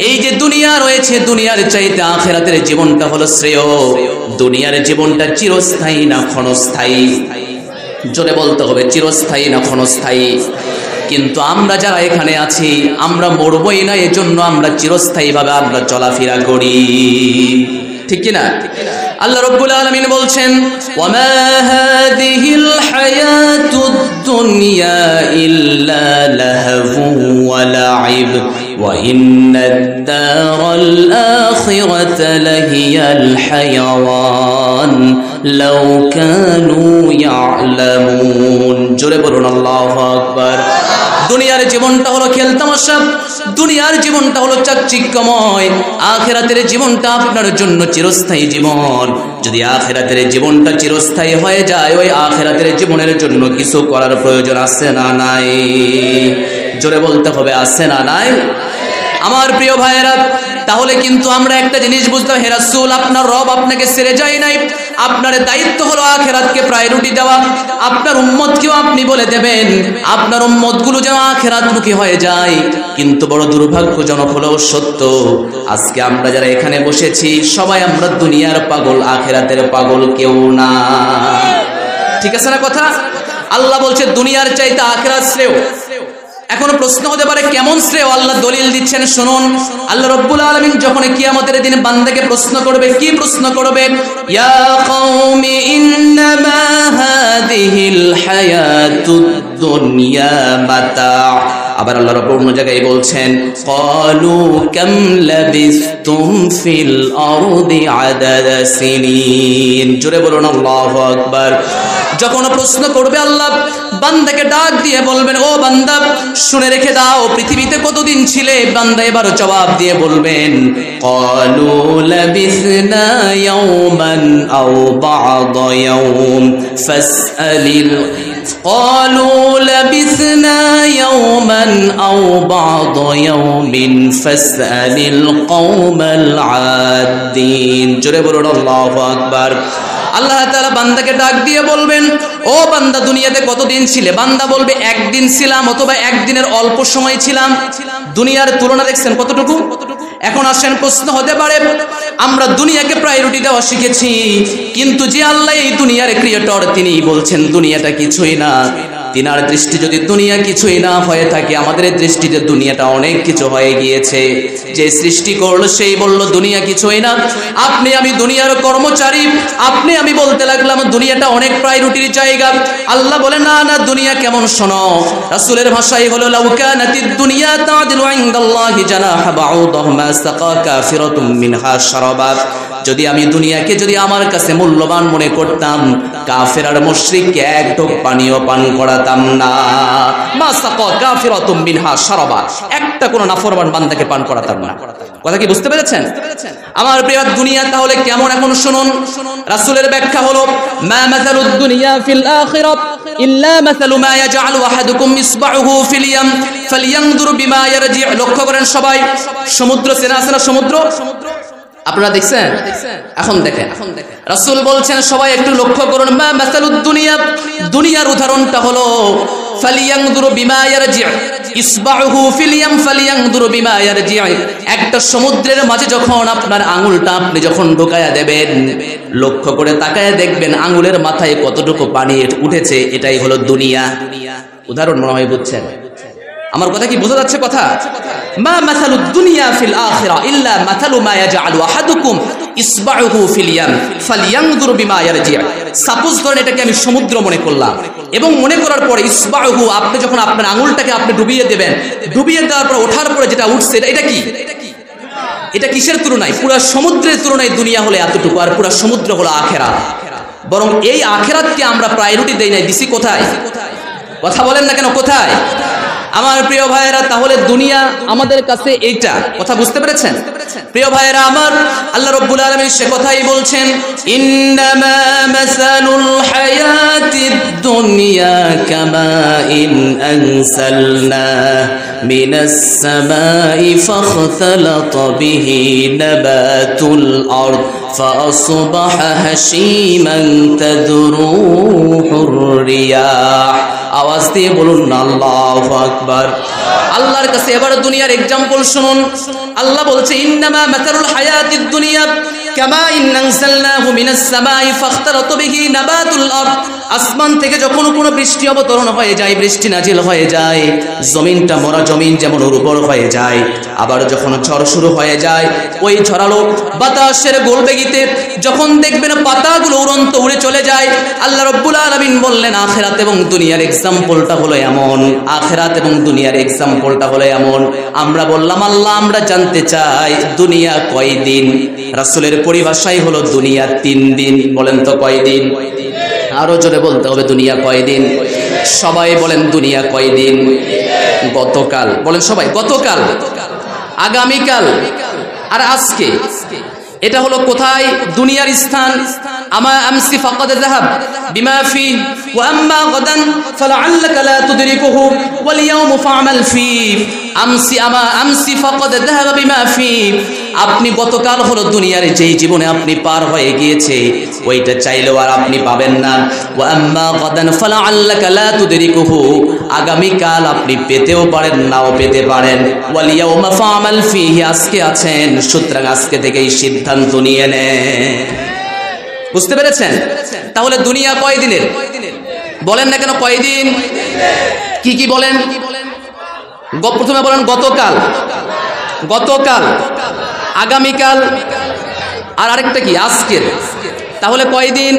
Speaker 1: এই যে দুনিয়া রয়েছে, দুনিয়ার চাইতে আখিরাতের জীবনটা হলো শ্রেয়। দুনিয়ার জীবনটা চিরস্থায়ী না ক্ষণস্থায়ী? জোরে বলতে হবে, চিরস্থায়ী না ক্ষণস্থায়ী? কিন্তু আমরা যারা এখানে আছি, আমরা মরবই না, এজন্য আমরা চিরস্থায়ীভাবে আমরা চলাফেরা করি, ঠিক কি না? আল্লাহ রাব্বুল আলামিন বলছেন, ওয়ামা হাদিহিল হায়াতুদ দুনিয়া ইল্লা লাহু ওয়া লাইব ওয়া ইন্নাদ দারাল আখিরাতা লাহিয়াল হায়াওয়ান লাউ কানু ইয়ালামুন। জোরে বলুন আল্লাহু আকবার। দুনিয়ার জীবনটা হলো খেলতামাশা, দুনিয়ার জীবনটা হলো চাকচিক্যময়, আখিরাতের জীবনটা আপনার জন্য চিরস্থায়ী জীবন। যদি আখিরাতের জীবনটা চিরস্থায়ী হয়ে যায়, ওই আখিরাতের জীবনের জন্য কিছু করার প্রয়োজন আছে না নাই? জোরে বলতে হবে, আছে না নাই? আমার প্রিয় ভাইয়েরা, তাহলে কিন্তু আমরা একটা জিনিস বুঝতে হবে, হে রাসূল আপনার রব আপনাকে ছেড়ে যায় নাই। আপনার দায়িত্ব হলো আখিরাতকে প্রায়োরিটি দেওয়া। আপনার উম্মতকেও আপনি বলে দেবেন আপনার উম্মতগুলো যেন আখিরাতমুখী হয়ে যায়। কিন্তু বড় দুর্ভাগ্যজনক হলেও সত্য, আজকে আমরা যারা এখানে বসেছি সবাই আমরা দুনিয়ার পাগল, আখিরাতের পাগল কেউ না। ঠিক আছে না কথা? আল্লাহ বলছে দুনিয়ার চাইতে আখিরাত শ্রেয়। এখন প্রশ্ন হতে পারে কেমন শ্রেয়? আল্লাহ দলিল দিচ্ছেন, শুনুন। আল্লাহ রাব্বুল আলামিন যখন কিয়ামতের দিন বান্দাকে প্রশ্ন করবে, কি প্রশ্ন করবে? ইয়া কওমি ইন্নামা হাদিহিল হায়াত দুনিয়া মাতা। আবার আল্লাহ রাব্বুল অন্য জায়গায় বলছেন ক্বালু কাম লাবিসতুম ফিল আরদি আদাদা সিনিন। জোরে বলুন আল্লাহু আকবার। যখন প্রশ্ন করবে আল্লাহ বান্দাকে ডাক দিয়ে বলবেন ও বান্দা শুনে রেখে দাও পৃথিবীতে কতদিন ছিলে। বান্দা এবার জবাব দিয়ে বলবেন ক্বালু লাবিসনা ইয়াওমান আও বা'দা ইয়াওম ফাসআলিল قالوا لبثنا يوما أو بعض يوم فاسأل القوم العادين জোরে বলুন আল্লাহু আকবার। আল্লাহ তাআলা বান্দাকে ডাক দিয়ে বলবেন ও বান্দা দুনিয়াতে কতদিন ছিলে। বান্দা বলবে একদিন ছিলাম অথবা একদিনের অল্প সময় ছিলাম। দুনিয়ার তুলনা দেখছেন কতটুকু। এখন আসেন প্রশ্ন হতে পারে আমরা দুনিয়াকে প্রায়োরিটি দেওয়া শিখেছি কিন্তু যে আল্লাহ এই দুনিয়ার ক্রিয়েটর তিনি বলছেন দুনিয়াটা কিছুই না। তিনার দৃষ্টি যদি দুনিয়া কিছুই না হয়ে থাকে আমাদের দৃষ্টিতে দুনিয়াটা অনেক কিছু হয়ে গিয়েছে। যে সৃষ্টি করলো সেই বলল দুনিয়া কিছুই না। আপনি আমি দুনিয়ার কর্মচারী। আপনি আমি বলতে লাগলাম দুনিয়াটা অনেক প্রায়োরিটির জায়গা। আল্লাহ বলে না না দুনিয়া কেমন শোনো। রাসূলের ভাষাই হলো লাউ কানাতিদ দুনিয়া তা'দিলু ইনদাল্লাহি জানাহা বাউদাহ মা সাকা কাফিরাতুম মিনহা শারাবা। যদি আমি দুনিয়াকে যদি আমার কাছে মূল্যবান মনে করতাম কাফের আর মুশরিককে এক ঢোক পানিও পান করাতাম না। মা সাকা কাফিরাতুম মিনহা শারাবা, একটা কোন নাফরমান বান্দাকে পান করাতাম না। কথা কি বুঝতে পেরেছেন আমার প্রিয়? দুনিয়া তাহলে কেমন এখন শুনুন। রাসূলের ব্যাখ্যা হলো মা মাসালুদ দুনিয়া ফিল আখিরাত ইল্লা মাসালু মা ইয়াজআলু আহাদুকুম ইসবাহু ফিল ইয়াম ফালইয়ানজুর বিমা ইয়ারজি। লক্ষ্য করেন সবাই সমুদ্র চেনা আছে না? সমুদ্র আপনারা দেখছেন? এখন দেখেন রাসূল বলছেন সবাই একটু লক্ষ্য করুন মা মাসালুদ দুনিয়া, দুনিয়ার উদাহরণটা হলো ফালইয়ানজুর বিমা ইয়ারজি ইসবাহু ফিল ইয়াম ফালইয়ানজুর বিমা ইয়ারজি। একটা সমুদ্রের মাঝে যখন আপনার আঙ্গুলটা আপনি যখন ঢোকায়া দেবেন লক্ষ্য করে তাকায় দেখবেন আঙ্গুলের মাথায় কতটুকু পানি উঠেছে। এটাই হলো দুনিয়া। উদাহরণ মনে হয় বুঝছেন আমার কথা কি বোঝা যাচ্ছে কথা? মা মাসালুদ দুনিয়া ফিল আখিরা ইল্লা মাসালু মা ইয়াজআলু আহাদুকুম ইসবাহু ফিল ইয়াম ফালইয়ানজুর বিমা ইয়ারজি। সাপোজ ধরেন এটাকে আমি সমুদ্র মনে করলাম এবং মনে করার পরে ইসবাহু আপনি যখন আপনার আঙ্গুলটাকে আপনি ডুবিয়ে দেবেন, ডুবিয়ে দেওয়ার পর ওঠার পরে যেটা উঠছে এটা কি? এটা কিসের তুলনায়? পুরো সমুদ্রের তুলনায় দুনিয়া হলো এতটুকু আর পুরো সমুদ্র হলো আখিরাত। বরং এই আখিরাতকে আমরা প্রায়োরিটি দেই নাই, দিছি কোথায়? কথা বলেন না কেন কোথায়? আমার প্রিয় ভাইয়েরা তাহলে দুনিয়া আমাদের কাছে এইটা। কথা বুঝতে পেরেছেন প্রিয় ভাইয়েরা আমার? আল্লাহ রাব্বুল আলামিন সে কথাই বলছেন ইন্নামা মাসালুল হায়াতিদ দুনিয়া কামাইন আনসালনা মিনাস সামাই ফাখতালাতা বিহি নাবাতুল আরদ ফাআসবাহা হাশীমান তাদরুহুর রিয়াহ। আওয়াজ দিয়ে বলুন না আল্লাহু আকবার। আল্লাহর কাছে এবার দুনিয়ার एग्जांपल শুনুন। আল্লাহ বলছে ইন্নামা মাতারুল হায়াতিদ দুনিয়া কামা ইননানসালনাহু মিনাস সামাই ফাখতালাতা বিহি নাবাতুল আরদ। আসমান থেকে যখন কোনো বৃষ্টি অবতরণ হয়ে যায়, বৃষ্টি নাজিল হয়ে যায়, জমিনটা মরা জমিন যেমন উর্বর হয়ে যায়, আবার যখন ঝড় শুরু হয়ে যায় ওই ঝড়ালো বাতাসের গোলবেগিতে যখন দেখবেন পাতাগুলো উড়ন্ত উড়ে চলে যায়। আল্লাহ রাব্বুল আলামিন বললেন আখিরাত এবং দুনিয়ার এক্সাম্পলটা হলো এমন, আখিরাত এবং দুনিয়ার এক্সাম্পলটা হলো এমন। আমরা বললাম আল্লাহ আমরা জানতে চাই দুনিয়া কয়দিন? রাসূলের পরিভাষাই হলো দুনিয়া 3 দিন। বলেন তো কয়দিন? আরো জোরে বলতে হবে দুনিয়া কয়দিন? সবাই বলেন দুনিয়া কয়দিন? গতকাল। বলেন সবাই গতকাল, আগামীকাল আর আজকে। এটা হলো কোথায়? দুনিয়ার স্থান। আমা আমসি ফাকাদ যাহাব বিমা ফি ওয়া আম্মা গাদান ফালাআল্লাকা লা তুদরিকুহু ওয়াল ইয়াওমু ফা'মাল ফি। আমসি আমা আমসি ফাকাদ যাহাব বিমা ফি। আপনি গতকাল হলো দুনিয়ার যেই জীবনে আপনি পার হয়ে গিয়েছে ওইটা চাইলেও আর আপনি পাবেন না। ওয়া আম্মা গাদান ফালাআল্লাকা লা তুদরিকুহু, আগামীকাল আপনি পেতেও পারেন নাও পেতে পারেন। ওয়াল ইয়াওমা ফা'মাল ফিহি, আজকে আছেন সুতরাং আজকে থেকেই সিদ্ধান্ত নিয়ে নেন। বুঝতে পেরেছেন? তাহলে দুনিয়া কয় দিনের? বলেন না কেন কয়দিন? কি কি বলেন? প্রথমে বলেন গতকাল, গতকাল, আগামীকাল আর আরেকটা কি আজকের। তাহলে কয়দিন?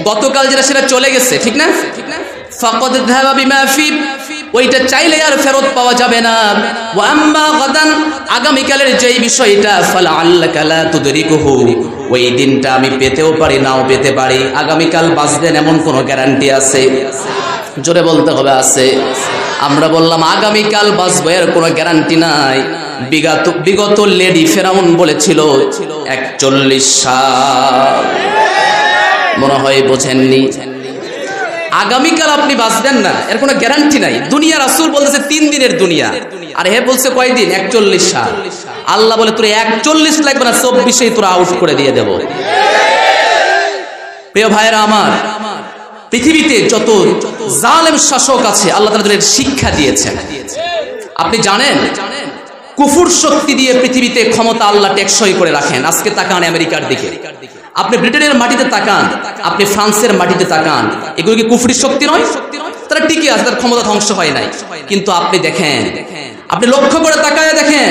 Speaker 1: গতকাল যেটা সেটা চলে গেছে, ঠিক না? ফাকাদ যাহাবা বিমা ফি, ওইটা চাইলে আর ফেরত পাওয়া যাবে না। ওয়া আম্মা গাদান, আগামীকালের যেই বিষয়টা, ফালাআল্লাকা লা তুদরিকুহু, ওই দিনটা আমি পেতেও পারি নাও পেতে পারি। আগামীকাল বাঁচবেন এমন কোনো গ্যারান্টি আছে? জোরে বলতে হবে আছে। আমরা বললাম আগামীকাল বাঁচবো এর কোনো গ্যারান্টি নাই। বিগত লেডি ফেরাউন বলেছিল 41 সাল, মনে হয় বোঝেননি। আগামীকাল আপনি বাঁচবেন না এর কোনো গ্যারান্টি নাই। দুনিয়া রাসূল বলতেছে 3 দিনের দুনিয়া, আর হে বলছে কয়দিন? 41 সাল। আল্লাহ বলে তোর 41 লাগবে না, 24-এই তোরা আউট করে দিয়ে দেব। প্রিয় ভাইরা আমার, পৃথিবীতে যত জালেম শাসক আছে আল্লাহ তাআলা তাদের শিক্ষা দিয়েছেন। আপনি জানেন কুফর শক্তি দিয়ে পৃথিবীতে ক্ষমতা আল্লাহ টেকসই করে রাখেন। আজকে তাকান আমেরিকার দিকে, আপনি ব্রিটেনের মাটিতে তাকান, আপনি ফ্রান্সের মাটিতে তাকান, এগুলো কি কুফরি শক্তি নয়? তারা টিকে আছে, তার ক্ষমতা ধ্বংস হয় নাই। কিন্তু আপনি দেখেন, আপনি লক্ষ্য করে তাকায় দেখেন,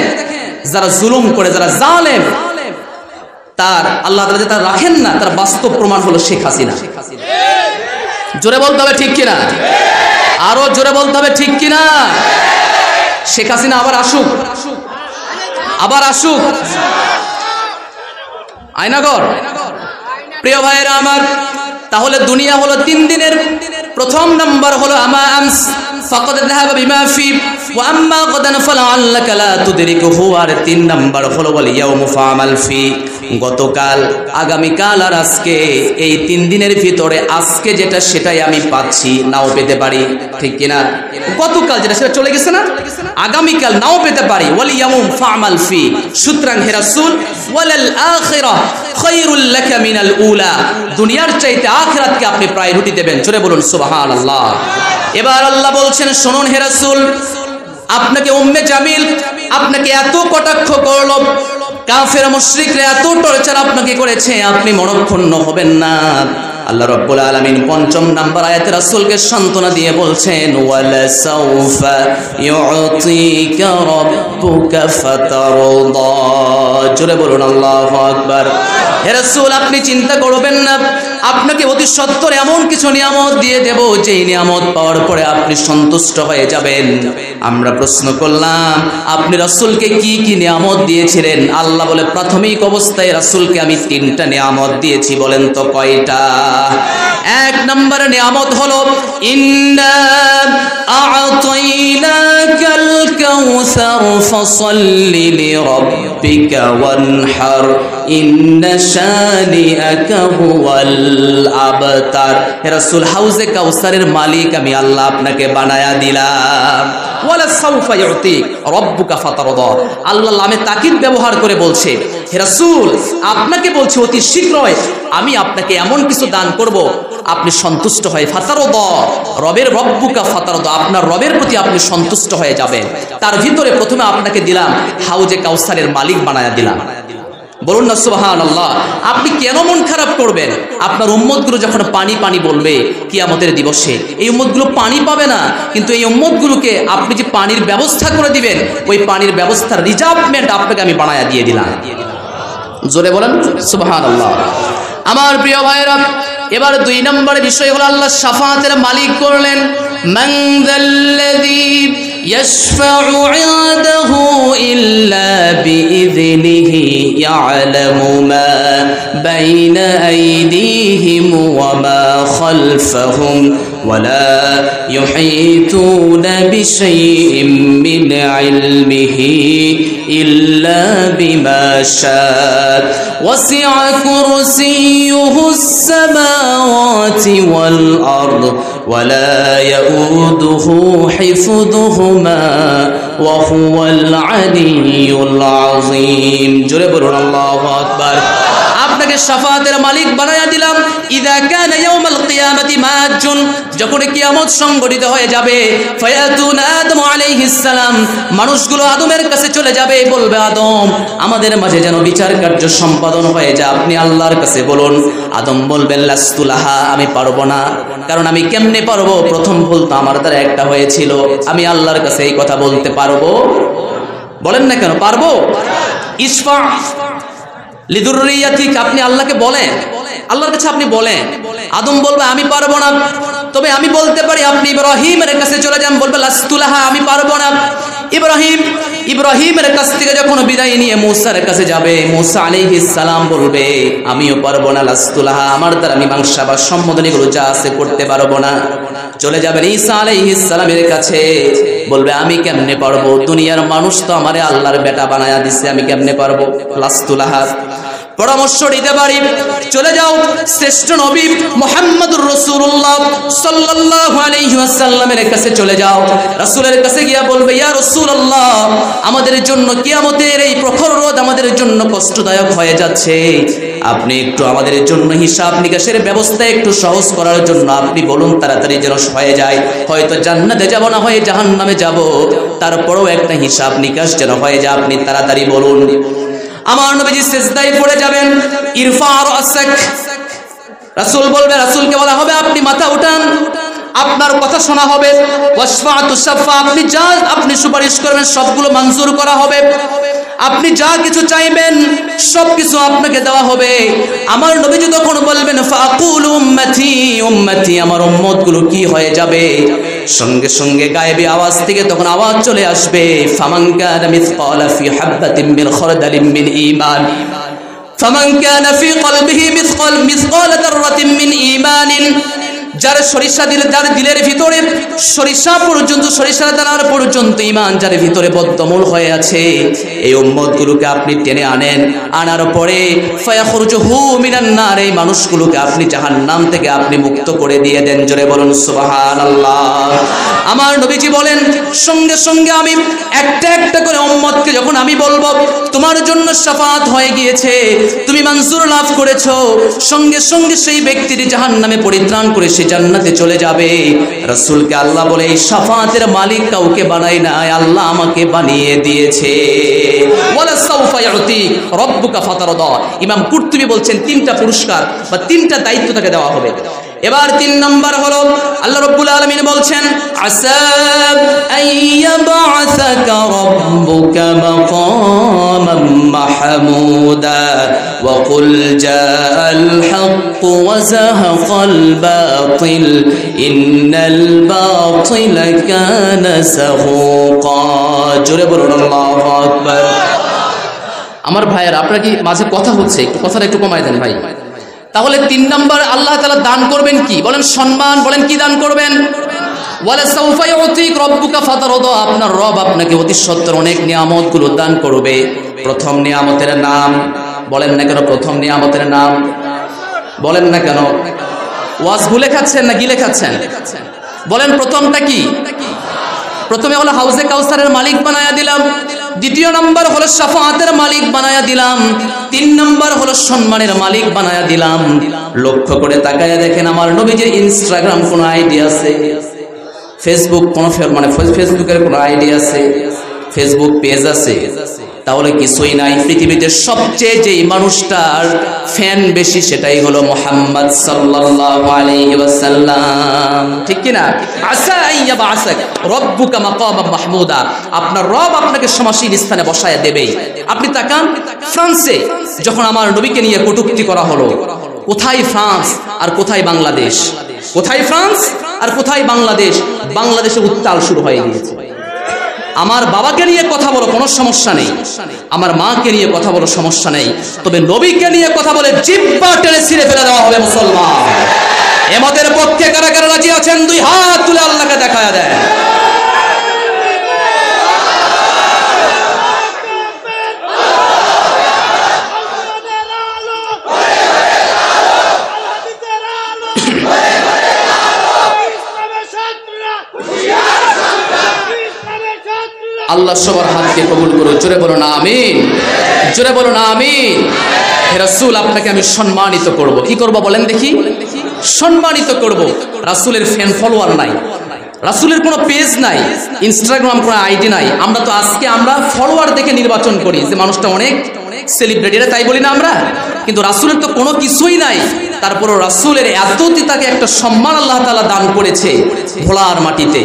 Speaker 1: যারা জুলুম করে, যারা জালেম, তার আল্লাহ তাআলা যে তারা রাখেন না, তার বাস্তব প্রমাণ হলো শেখ হাসিনা। জোরে বলতে হবে ঠিক কিনা? আরো জোরে বলতে হবে ঠিক কিনা? শেখ হাসিনা আবার আসুক, আবার আসুক আয়নাগর। প্রিয় ভাইয়েরা আমার, তাহলে দুনিয়া হলো 3 দিনের। প্রথম নাম্বার হলো আমা আমস ফাকাদ যাহাবা বিমা ফি ওয়া আম্মা গাদান ফালাআল্লাকা লা তুদরিকুহু, আর 3 নাম্বার হলো ওয়াল ইয়াউমু ফাআমাল ফি, গতকাল, আগামীকাল আর আজকে, এই 3 দিনের ভিতরে আজকে যেটা সেটাই আমি পাচ্ছি, নাও পেতে পারি। ঠিক কিনা? গতকাল যেটা সেটা চলে গেছে না, আগামীকাল নাও পেতে পারি। ওয়াল ইয়াউমু ফাআমাল ফি, সুতরাং হে রাসূল ওয়ালাল আখিরাহ খায়রুল লাকা মিনাল উলা, দুনিয়ার চাইতে আখিরাতকে আপনি প্রায়োরিটি দেবেন। জোরে বলুন সুবহানাল্লাহ। এবার আল্লাহ বলছেন শুনুন হে রাসূল, আপনাকে উম্মে জামিল আপনাকে এত কটাক্ষ করলো, কাফের মুশরিকরা এত টর্চার আপনাকে করেছে, আপনি মনক্ষুণ্ণ হবেন না। আল্লাহ রাব্বুল আলামিন ৫ম নাম্বার আয়াতে রাসূলকে সান্ত্বনা দিয়ে বলছেন ওয়ালা সাউফা ইউতিকা রাব্বুকা ফাতারদা। জোরে বলুন আল্লাহু আকবার। হে রাসূল, আপনি চিন্তা করবেন না, আপনাকে অতি সত্বর এমন কিছু নিয়ামত দিয়ে দেব, যেই নিয়ামত পাওয়ার পরে আপনি সন্তুষ্ট হয়ে যাবেন। আমরা প্রশ্ন করলাম আপনি রাসূলকে কি কি নিয়ামত দিয়েছিলেন? আল্লাহ বলে প্রাথমিক অবস্থায় রাসূলকে আমি 3টা নিয়ামত দিয়েছি। বলেন তো কয়টা? 1 নম্বর নিয়ামত হলো ইন্না আ'তাইনাকাল কাউসার ফাসাল্লি লিরাব্বিকা ওয়ানহার ইন্না শানিআকা হুয়াল আবতার। হে রাসূল, হাউজে কাউসারের মালিক আমি আল্লাহ আপনাকে বানায়া দিলাম। ওয়ালা সাউফা ইউতিক রাব্বুকা ফাতারদা, আল্লাহ লামে তাকিদ ব্যবহার করে বলছে হে রাসূল, আপনাকে বলছি অতি শীঘ্রই আমি আপনাকে এমন কিছু দান করব আপনি সন্তুষ্ট হয়ে, ফাতারদা রবের রব্বুকা ফাতারদা, আপনার রবের প্রতি আপনি সন্তুষ্ট হয়ে যাবেন। তার ভিতরে প্রথমে আপনাকে দিলাম হাউজে কাউসারের মালিক বানায়া দিলাম। বলুন না সুবহানাল্লাহ। আপনি কেন মন খারাপ করবেন? আপনার উম্মতগুলো যখন পানি পানি বলবে কিয়ামতের দিবসে, এই উম্মতগুলো পানি পাবে না, কিন্তু এই উম্মতগুলোকে আপনি যে পানির ব্যবস্থা করে দিবেন, ওই পানির ব্যবস্থার রিজার্ভমেন্ট আপনাকে আমি বানায়া দিয়ে দিলাম। জোরে বলেন সুবহানাল্লাহ। আমার প্রিয় ভাইরা, এবার 2 নম্বর বিষয় হলো আল্লাহ শাফাআতের মালিক করলেন। মান যাল্লাযী ইয়াশফাউ ইনদাহু ইল্লা বিইযনিহি ইয়ালামু মা বাইনা আইদিহিম ওয়া মা খালফাহুম ওয়া লা ইউহিতুনা বিশাইইন মিন ইলমিহি ইল্লা বিমা শাআ ওয়াসি'a কুরসিয়ুহুস সামাওয়াতি ওয়াল আরদ ওয়া লা ইয়াউদুহু হিফযুহুমা ওয়া হুয়াল আলিয়্যুল আযীম। জোরে বলুন আল্লাহু আকবার। আপনাকে শাফাআতের মালিক বানায়া দিলাম। ইযা কানা ইয়াউমাল কিয়ামাতি মাজ্জুন, যখন কিয়ামত সংঘটিত হয়ে যাবে, ফায়াতুনা আদম আলাইহিস সালাম, মানুষগুলো আদমের কাছে চলে যাবে, বলবে আদম আমাদের মাঝে যেন বিচার কার্য সম্পাদন হয়ে যায়, আপনি আল্লাহর কাছে বলুন। আদম বলবেন লাস্তু লাহা, আমি পারবো না। কারণ আমি কেমনে পারবো? প্রথম ভুল তো আমার দ্বারা একটা হয়েছিল, আমি আল্লাহর কাছে এই কথা বলতে পারবো? বলেন না কেন পারবো? ইসফা লিদুররিয়াতিক, আপনি আল্লাহকে বলেন, আল্লাহর কাছে আপনি বলেন। আদম বলবে আমি পারবো না। তবে আমি বলতে পারি আপনি ইব্রাহিমের কাছে চলে যান। বলবে লাস্তুলাহা, আমি পারবো না। ইব্রাহিমের কাছ থেকে যখন বিদায় নিয়ে মূসার কাছে যাবে, মূসা আলাইহিস সালাম বলবে আমিও পারবো না, লাস্তুলাহা, আমার দ্বারা মীমাংসা বা সম্বোধনীগুলো যা আছে করতে পারবো না। চলে যাবেন ঈসা আলাইহিস সালামের কাছে, বলবে আমি কেমনে পারবো, দুনিয়ার মানুষ তো আমারে আল্লাহর বেটা বানায়া দিছে, আমি কেমনে পারবো, লাস্তুলাহা। পরামর্শ দিতে পারি, চলে যাও শ্রেষ্ঠ নবী মুহাম্মদুর রাসূলুল্লাহ সাল্লাল্লাহু আলাইহি ওয়াসাল্লামের কাছে চলে যাও। রাসূলের কাছে গিয়া বলবে ইয়া রাসূলুল্লাহ, আমাদের জন্য কিয়ামতের এই প্রখর রোদ আমাদের জন্য কষ্টদায়ক হয়ে যাচ্ছে, আপনি একটু আমাদের জন্য হিসাব নিকাশের ব্যবস্থা একটু সহজ করার জন্য আপনি বলুন, তাড়াতাড়ি যেন হয়ে যায়। হয়তো জান্নাতে যাব না হয় জাহান্নামে যাব, তারপরেও একটা হিসাব নিকাশ যেন হয়ে যায়, আপনি তাড়াতাড়ি বলুন। আমার নবীজি সিজদায় পড়ে যাবেন, ইরফা রাসাক, রাসূল বলবে, রাসূলকে বলা হবে আপনি মাথা উঠান, আপনার কথা শোনা হবে। ওয়াশফা তুশাফা, আপনি যা আপনি সুপারিশ করবেন সবগুলো মঞ্জুর করা হবে, আপনি যা কিছু চাইবেন সবকিছু আপনাকে দেওয়া হবে। আমার নবীজি তখন বলবেন ফাকুল উম্মতি উম্মতি, আমার উম্মতগুলো কি হয়ে যাবে। সঙ্গে সঙ্গে গায়েবী আওয়াজ থেকে তখন আওয়াজ চলে আসবে ফামান কানা মিসকালা ফি হাববাতিন মিন খারদালিন মিন ঈমান, ফামান কানা ফি কলবিহি মিসকালা যাররাতিন মিন ঈমানিন, যার সরিষা দিলে, যার দিলের ভিতরে সরিষা পর্যন্ত, সরিষার দানার পর্যন্ত ঈমান যার ভিতরে বদ্ধমূল হয়ে আছে, এই উম্মতগুলোকে আপনি টেনে আনেন, আনার পরে ফায়াখরুজুহু মিনান নার, এই মানুষগুলোকে আপনি জাহান্নাম থেকে আপনি মুক্ত করে দিয়ে দেন। জোরে বলুন সুবহানাল্লাহ। আমার নবীজি বলেন সঙ্গে সঙ্গে আমি একটা একটা করে উম্মতকে যখন আমি বলবো তোমার জন্য শাফাআত হয়ে গিয়েছে, তুমি মঞ্জুর লাভ করেছো, সঙ্গে সঙ্গে সেই ব্যক্তির জাহান্নামে পরিত্রাণ করে সে জান্নাতে চলে যাবে। রাসূলকে আল্লাহ বলে এই শাফাআতের মালিক কাউকে বানাই নাই, আল্লাহ আমাকে বানিয়ে দিয়েছে। ওয়ালা সাউফা ইউতি রাব্বুকা ফাতারদা, ইমাম কুরতুবী বলছেন তিনটা পুরস্কার বা তিনটা দায়িত্ব তাকে দেওয়া হবে। এবার 3 নম্বর হলো আল্লাহ রাব্বুল আলামিন বলছেন আসা আইয়াবআসাকা রাব্বুকা মাকামান মাহমুদা ওয়া কুল জাআল হক ওয়া যাহাকাল বাতিল ইন্নাল বাতিলা কানা যাহুকা। জোরে বলুন আল্লাহু আকবার। আমার ভাইয়ের আপনারা কি মাঝে কথা হচ্ছে, একটু কথাটা একটু কমায় দেন ভাই। তাহলে 3 নম্বর আল্লাহ তাআলা দান করবেন কি, বলেন সম্মান, বলেন কি দান করবেন, ওয়ালা সাউফা ইউতিক রাব্বুকা ফাতারদা, আপনার রব আপনাকে অতি সত্তর অনেক নিয়ামতগুলো দান করবে। প্রথম নিয়ামতের নাম বলেন না কেন, প্রথম নিয়ামতের নাম বলেন না কেন, ওয়াজ ভুলে খাচ্ছেন না গিলে খাচ্ছেন, বলেন প্রথমটা কি। প্রথমে হলো হাউজে কাউসারের মালিক বানায়া দিলাম, দ্বিতীয় নম্বর হলো শাফাআতের মালিক বানায়া দিলাম, 3 নম্বর হলো সম্মানের মালিক বানায়া দিলাম। লক্ষ্য করে তাকায়া দেখেন আমার নবীজির ইনস্টাগ্রাম কোন আইডি আছে, ফেসবুক কোন মানে ফেসবুকের কোন আইডি আছে, ফেসবুক পেজ আছে, তাহলে কিছুই নাই। পৃথিবীতে সবচেয়ে যেই মানুষটার ফ্যান বেশি সেটাই হলো মুহাম্মদ সাল্লাল্লাহু আলাইহি ওয়াসাল্লাম, ঠিক কি না। আসা আইয়াবআসাক রাব্বুকা মাকামান মাহমুদা, আপনার রব আপনাকে সমাসীন স্থানে বসায় দেবেই। আপনি তাকান ফ্রান্সে যখন আমার নবীকে নিয়ে কটূক্তি করা হলো, কোথায় ফ্রান্স আর কোথায় বাংলাদেশ, কোথায় ফ্রান্স আর কোথায় বাংলাদেশ, বাংলাদেশে উত্তাল শুরু হয়ে গিয়েছে। আমার বাবাকে নিয়ে কথা বলো কোনো সমস্যা নেই, আমার মাকে নিয়ে কথা বলো সমস্যা নেই, তবে নবীকে নিয়ে কথা বলে জিহ্বা টেনে ছিঁড়ে ফেলে দেওয়া হবে মুসলমান। এমতের পক্ষে কারা কারা রাজি আছেন 2 হাত তুলে আল্লাহকে দেখায়া দেন। আল্লাহ সবার হাতকে কবুল করো, জোরে বলো না আমিন, জোরে বলো না আমিন। হে রাসূল আপনাকে আমি সম্মানিত করব, কি করব বলেন দেখি, সম্মানিত করব। রাসূলের ফ্যান ফলোয়ার নাই, রাসূলের কোনো পেজ নাই, ইনস্টাগ্রাম কোনো আইডি নাই, আমরা তো আজকে আমরা ফলোয়ার দেখে নির্বাচন করি যে মানুষটা অনেক সেলিব্রিটি, এটা তাই বলি না আমরা, কিন্তু রাসূলের তো কোনো কিছুই নাই। তারপরও রাসূলের এতটি তাকে একটা সম্মান আল্লাহ তাআলা দান করেছে। ভোলার মাটিতে,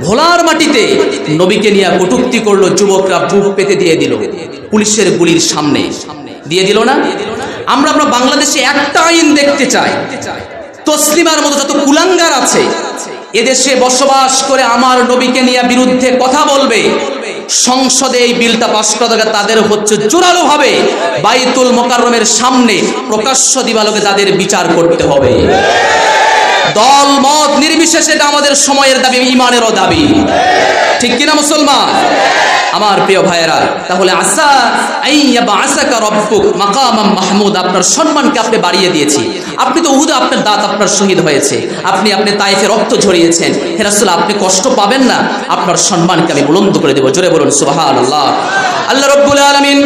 Speaker 1: ভোলার মাটিতে নবীকে নিয়ে কটূক্তি করলো, যুবকরা বুক পেতে দিয়ে দিল, পুলিশের গুলির সামনে দিয়ে দিল না। আমরা বাংলাদেশে একটা আইন দেখতে চাই, তসলিমার মতো যত কুলাঙ্গার আছে এদেশে বসবাস করে আমার নবীকে নিয়ে বিরুদ্ধে কথা বলবে, সংসদে এই বিলটা পাস করা তাদের হচ্ছে জোরালো ভাবে বাইতুল মোকাররমের সামনে প্রকাশ্য দিবালোকে তাদের বিচার করতে হবে। দল মত নির্বিশেষে এটা আমাদের সময়ের দাবি, ইমানেরও দাবি, ঠিক কিনা মুসলমান? আমার প্রিয় ভাইয়েরা, তাহলে আসা আইয়াবা আসাকা রব্বুক মাকামাম মাহমুদ, আপনার সম্মানকে আপনি বাড়িয়ে দিয়েছি। আপনি তো উহুদে আপনার দাঁত আপনার শহীদ হয়েছে, আপনি তায়েফে রক্ত ঝরিয়েছেন, হে রাসূল আপনি কষ্ট পাবেন না, আপনার সম্মানকে আমি বুলন্দ করে দেব। জোরে বলুন সুবহানাল্লাহ। আল্লাহ রাব্বুল আলামিন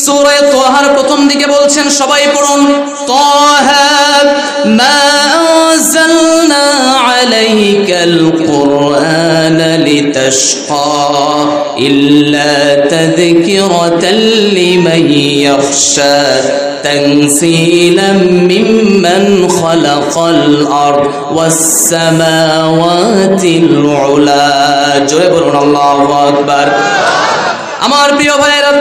Speaker 1: সূরা তাহার প্রথম দিকে বলছেন, সবাই পড়ুন, তাহা মা আনজালনা আলাইকাল কুরআনা লিতাশকা ইল্লা তাযকিরাতাল লিমান ইয়াখশা তানসীলাম মিম্মান খালাকাল আরদ ওয়াস সামাওয়াতিল উলা। জোরে বলুন আল্লাহু আকবার। আমার প্রিয় ভাইয়েরা,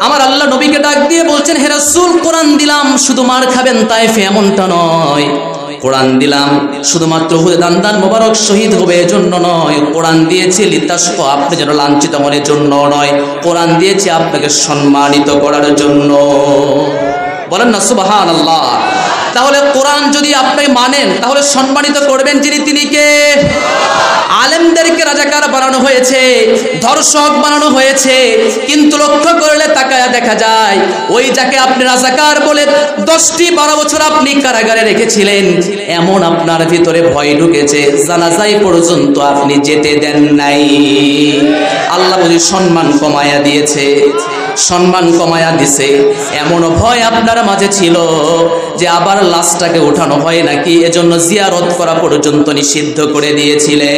Speaker 1: আমার আল্লাহ নবীকে ডাক দিয়ে বলছেন, হে রাসূল কোরআন দিলাম শুধু মার খাবেন তায়েফে এমনটা নয়, কোরআন দিলাম শুধুমাত্র উহুদে দান্দান মোবারক শহীদ হবে এজন্য নয়, কোরআন দিয়েছি লিতাশক, আপনি যেন লাঞ্ছিত হওয়ার জন্য নয়, কোরআন দিয়েছি আপনাকে সম্মানিত করার জন্য। বলেন না সুবহানাল্লাহ। তাহলে কোরআন যদি আপনি মানেন তাহলে সম্মানিত করবেন যিনি, তিনি কে? আলেমদেরকে রাজাকার বানানো হয়েছে, ধর্ষক বানানো হয়েছে, কিন্তু লক্ষ্য করলে তাকায়া দেখা যায় ওই যাকে আপনি রাজাকার বলে 10-12 বছর আপনি কারাগারে রেখেছিলেন, এমন আপনার ভিতরে ভয় ঢুকেছে, জানাজায় পর্যন্ত আপনি যেতে দেন নাই। আল্লাহ বুঝি সম্মান কমায়া দিয়েছে, সম্মান কমায়া দিছে, এমন ভয় আপনার মাঝে ছিল যে আবার লাশটাকে উঠানো হয় নাকি, এজন্য জিয়ারত করা পর্যন্ত নিষিদ্ধ করে দিয়েছিলে,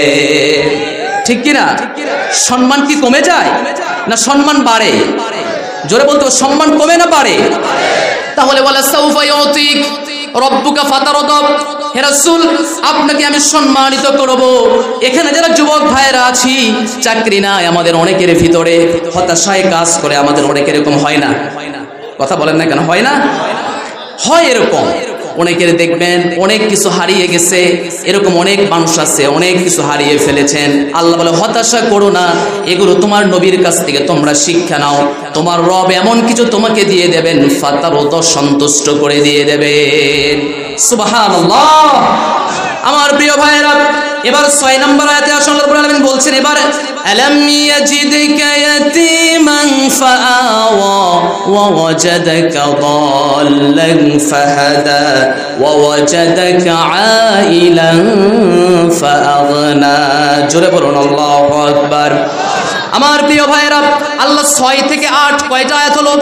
Speaker 1: ঠিক কিনা? সম্মান কি কমে যায় না সম্মান বাড়ে? জোরে বলতে, সম্মান কমে না বাড়ে? তাহলে বলে সাউফা ইউতিক রব্বুকা ফাতারদা, হে রাসূল আপনাকে আমি সম্মানিত করব। এখানে যারা যুবক ভাইরা আছি, চাকরি নাই আমাদের অনেকের ভিতরে, হতাশায় কাজ করে আমাদের অনেকের, এরকম হয় না? কথা বলেন না কেন? হয় না? হয় এরকম। অনেকের দেখবেন অনেক কিছু হারিয়ে গেছে, এরকম অনেক মানুষ আছে অনেক কিছু হারিয়ে ফেলেছেন। আল্লাহ বলে হতাশা করো না, এগুলো তোমার নবীর কাছ থেকে তোমরা শিক্ষা নাও, তোমার রব এমন কিছু তোমাকে দিয়ে দেবেন, ফাতারদ সন্তুষ্ট করে দিয়ে দেবেন। সুবহানাল্লাহ। আমার প্রিয় ভাইরা, এবার 6 নম্বর আয়াতে আল্লাহ রাব্বুল আলামিন বলছেন, এবার আলাম ইয়াজিদকা ইয়াতীমান ফাআওয়া ওয়া ওয়াজাদাকা দাল্লান ফাহাদা ওয়া ওয়াজাদাকা আইলান ফাআগনা। জোরে বলুন আল্লাহু আকবার। আমার প্রিয় ভাইরা, আল্লাহ 6 থেকে 8 কয়টা আয়াত হলো?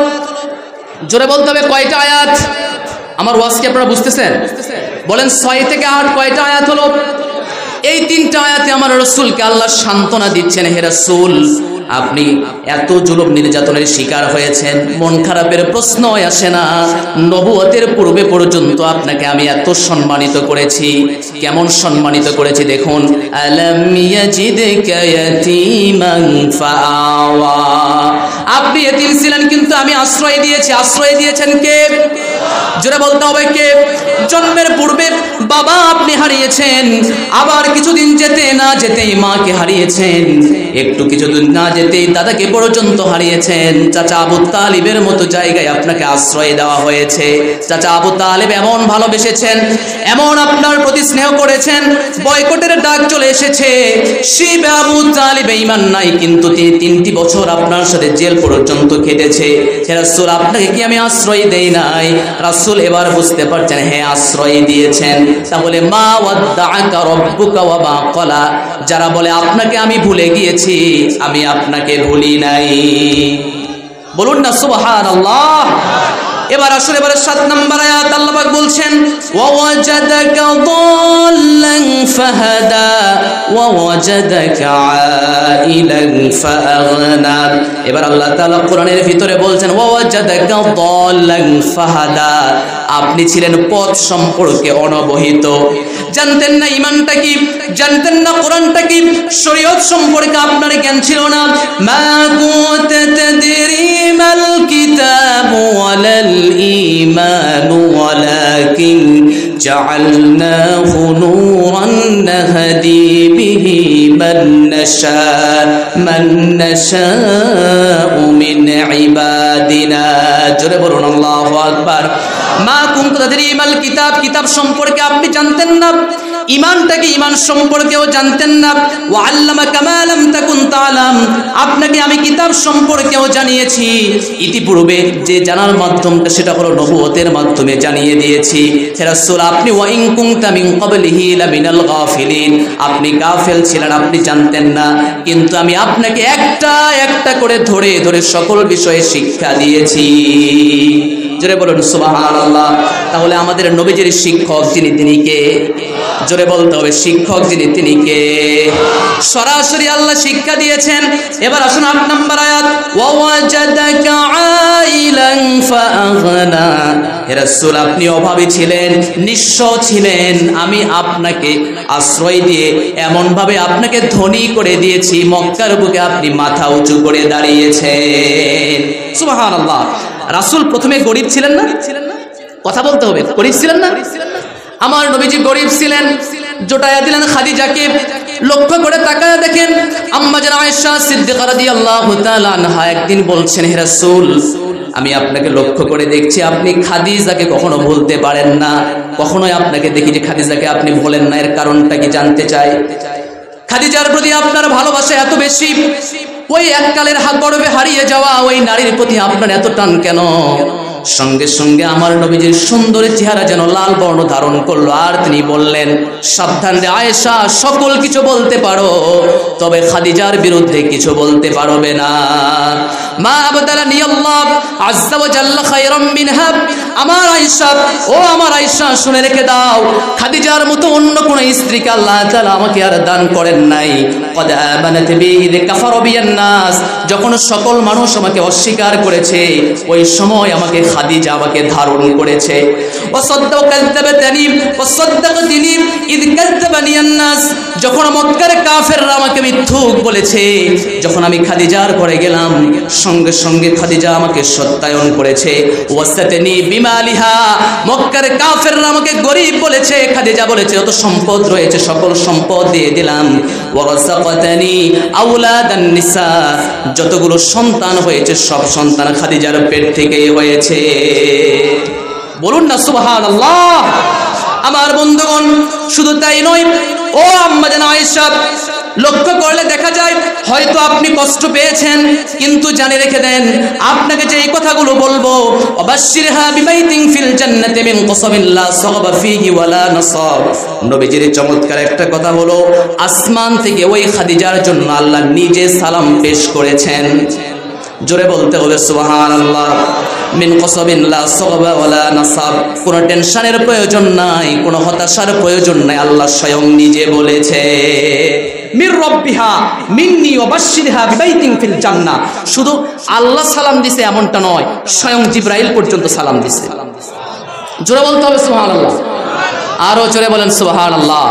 Speaker 1: জোরে বলতে হবে কয়টা আয়াত? আমার ওয়াজ কি আপনারা বুঝতেছেন? বলেন 6 থেকে 8 কয়টা আয়াত হলো? এই 3টা আয়াতে আমার রাসূলকে আল্লাহ সান্ত্বনা দিচ্ছেন, হে রাসূল আপনি এত জুলুম নির্যাতনের শিকার হয়েছেন, মন খারাপের প্রশ্নই আসে না। নবুয়তের পূর্বে পর্যন্ত আপনাকে আমি এত সম্মানিত করেছি। কেমন সম্মানিত করেছি দেখুন, আলাম ইয়াজিদকা ইয়াতীমান ফাআওয়া, আপনি এতিম ছিলেন কিন্তু আমি আশ্রয় দিয়েছি। আশ্রয় দিয়েছেন কে? জোরে বলতে হবে কে? জন্মের পূর্বে বাবা আপনি হারিয়েছেন, আবার কিছুদিন যেতে না যেতেই মাকে হারিয়েছেন, একটু কিছুদিন না যেতেই দাদাকে পর্যন্ত হারিয়েছেন। চাচা আবু তালিবের মতো জায়গায় আপনাকে আশ্রয় দেওয়া হয়েছে। চাচা আবু তালিব এমন ভালোবেসেছেন, এমন আপনার প্রতি স্নেহ করেছেন, বয়কটের ডাক চলে এসেছে। শিবে আবু তালিব ঈমান নাই, কিন্তু 3টি বছর আপনার সাথে জেল পর্যন্ত কেটেছে। হে রাসূল আপনাকে কি আমি আশ্রয় দেই নাই? রাসূল এবার বুঝতে পারছেন, হ্যাঁ আশ্রয় দিয়েছেন। তাহলে মা ওয়াদ্দাআকা রাব্বুকা ওয়া মা ক্বালা, যারা বলে আপনাকে আমি ভুলে গিয়েছি, আমি আপনাকে ভুলি নাই। বলুন না সুবহানাল্লাহ। এবার আসলে এবারে 7 নম্বর আয়াত আল্লাহ পাক বলছেন, ওয়া ওয়াজাদাকা দাল্লান ফাহাদা ওয়া ওয়াজাদাকা আইলান ফাআগনা। এবার আল্লাহ তাআলা কোরআনের ভিতরে বলছেন, ওয়া ওয়াজাদাকা দাল্লান ফাহাদা, আপনি ছিলেন পথ সম্পর্কে অনবহিত, জানতেন না ঈমানটা কি, জানতেন না কোরআনটা কি, শরীয়ত সম্পর্কে আপনার জ্ঞান ছিল না। মা কুনতা তাদরি মাল কিতাবু ওয়ালাল ঈমান ওয়ালাকিন জাআলনাহু নূরান নাহদি বিহি মান নাশাউ মিন ইবাদিনা। জোরে বলুন আল্লাহু আকবার। মা কুনতু তাদরি মাল কিতাব, কিতাব সম্পর্কে আপনি জানতেন না, ঈমানটাকে ঈমান সম্পর্কেও জানতেন না। ওয়া আল্লামাকা মা লাম তাকুন তা'লাম, আপনাকে আমি কিতাব সম্পর্কেও জানিয়েছি। ইতিপূর্বে যে জানার মাধ্যমটা সেটা হলো নবুয়তের মাধ্যমে জানিয়ে দিয়েছি। হে রাসূল, আপনি ওয়া ইন কুনতা মিন ক্বাবলিহি লামিনাল গাফিলিন, আপনি গাফেল ছিলেন, আপনি জানতেন না, কিন্তু আমি আপনাকে একটা একটা করে ধরে ধরে সকল বিষয়ে শিক্ষা দিয়েছি। জোরে বলুন সুবহানাল্লাহ। তাহলে আমাদের নবীজির শিক্ষক তিনি কে? জোরে বলতে হবে, শিক্ষক তিনি কে? সরাসরি আল্লাহ শিক্ষা দিয়েছেন। এবার আসুন 8 নম্বর আয়াত, ওয়া ওয়াজাদাকা আইলান ফাআগনা। হে রাসূল, আপনি অভাবী ছিলেন, নিঃস্ব ছিলেন, আমি আপনাকে আশ্রয় দিয়ে এমন ভাবে আপনাকে ধনী করে দিয়েছি, মক্কার বুকে আপনি মাথা উঁচু করে দাঁড়িয়েছেন। সুবহানাল্লাহ। রাসূল প্রথমে গরিব ছিলেন না? কথা বলতে হবে, গরিব ছিলেন না? আমার নবীজি গরিব ছিলেন। জোটায়া দিলেন খাদিজাকে। লক্ষ্য করে তাকায় দেখেন আম্মা জান আয়েশা সিদ্দিকা রাদিয়াল্লাহু তাআলা আনহা একদিন বলছেন, হে রাসূল, আমি আপনাকে লক্ষ্য করে দেখছি আপনি খাদিজাকে কখনো ভুলতে পারেন না, কখনোই আপনাকে দেখি যে খাদিজাকে আপনি ভোলেন না, এর কারণটা কি জানতে চাই। খাদিজার প্রতি আপনার ভালোবাসা এত বেশি, ওই এককালের গর্বে হারিয়ে যাওয়া ওই নারীর প্রতি আপনার এত টান কেন? সঙ্গে সঙ্গে আমার নবীজির সুন্দর চেহারা যেন লাল বর্ণ ধারণ করলো, আর তিনি বললেন, সাবধান রে আয়েশা, সকল কিছু বলতে পারো, তবে খাদিজার বিরুদ্ধে কিছু বলতে পারবে না। মা আবদালানি আল্লাহ আযজা ওয়া জাল্লা খায়রাম মিনহা। আমার আয়েশা, ও আমার আয়েশা, শুনে রেখে দাও, খাদিজার মতো অন্য কোন স্ত্রীকে আল্লাহ তাআলা আমাকে আর দান করেন নাই। ক্বাদ আমানাত বিহি কাফারা বিয়ান নাস, যখন সকল মানুষ আমাকে অস্বীকার করেছে, ওই সময় আমাকে খাদিজা আমাকে ধারণ করেছে। যখন মক্কার কাফেররা আমাকে মিথ্যুক বলেছে, যখন আমি খাদিজার ঘরে গেলাম, সঙ্গে সঙ্গে খাদিজা আমাকে সত্যায়ন করেছে। ওয়াসাতানি বিমালিহা, মক্কার কাফেররা আমাকে গরীব বলেছে, খাদিজা বলেছে যত সম্পদ রয়েছে সকল সম্পদ দিয়ে দিলাম। ওয়ারাযাকাতানি আওলাদান নিসা, যতগুলো সন্তান হয়েছে সব সন্তান খাদিজার পেট থেকেই হয়েছে। বলুন না সুবহানাল্লাহ। আমার বন্ধুগণ, শুধু তাই নয়, ও আম্মা জান আয়েশা, লক্ষ্য করলে দেখা যায় হয়তো আপনি কষ্ট পেয়েছেন, কিন্তু জানে রেখে দেন, আপনাকে যে এই কথাগুলো বলবো, অবাশশিরহা বিবাইতিন ফিল জান্নাতি মিন কসাবিন লা সাগবা ফীহি ওয়ালা নাসাব। নবীজির চমৎকার একটা কথা হলো, আসমান থেকে ওই খাদিজার জন্য আল্লাহ নিজে সালাম পেশ করেছেন। জোরে বলতে হবে সুবহানাল্লাহ। মিন কসাবিন লা সাগবা ওয়ালা নাসাব, কোনো টেনশনের প্রয়োজন নাই, কোনো হতাশার প্রয়োজন নাই, আল্লাহ স্বয়ং নিজে বলেছে। মির রব্বিহা মিন্নি ওয়াবাশশিরহা বিবাইতিন ফিল জান্নাহ, শুধু আল্লাহ সালাম দিছে এমনটা নয়, স্বয়ং জিবরাইল পর্যন্ত সালাম দিছে। জোরে বলতে হবে সুবহানাল্লাহ। আরো জোরে বলেন সুবহানাল্লাহ।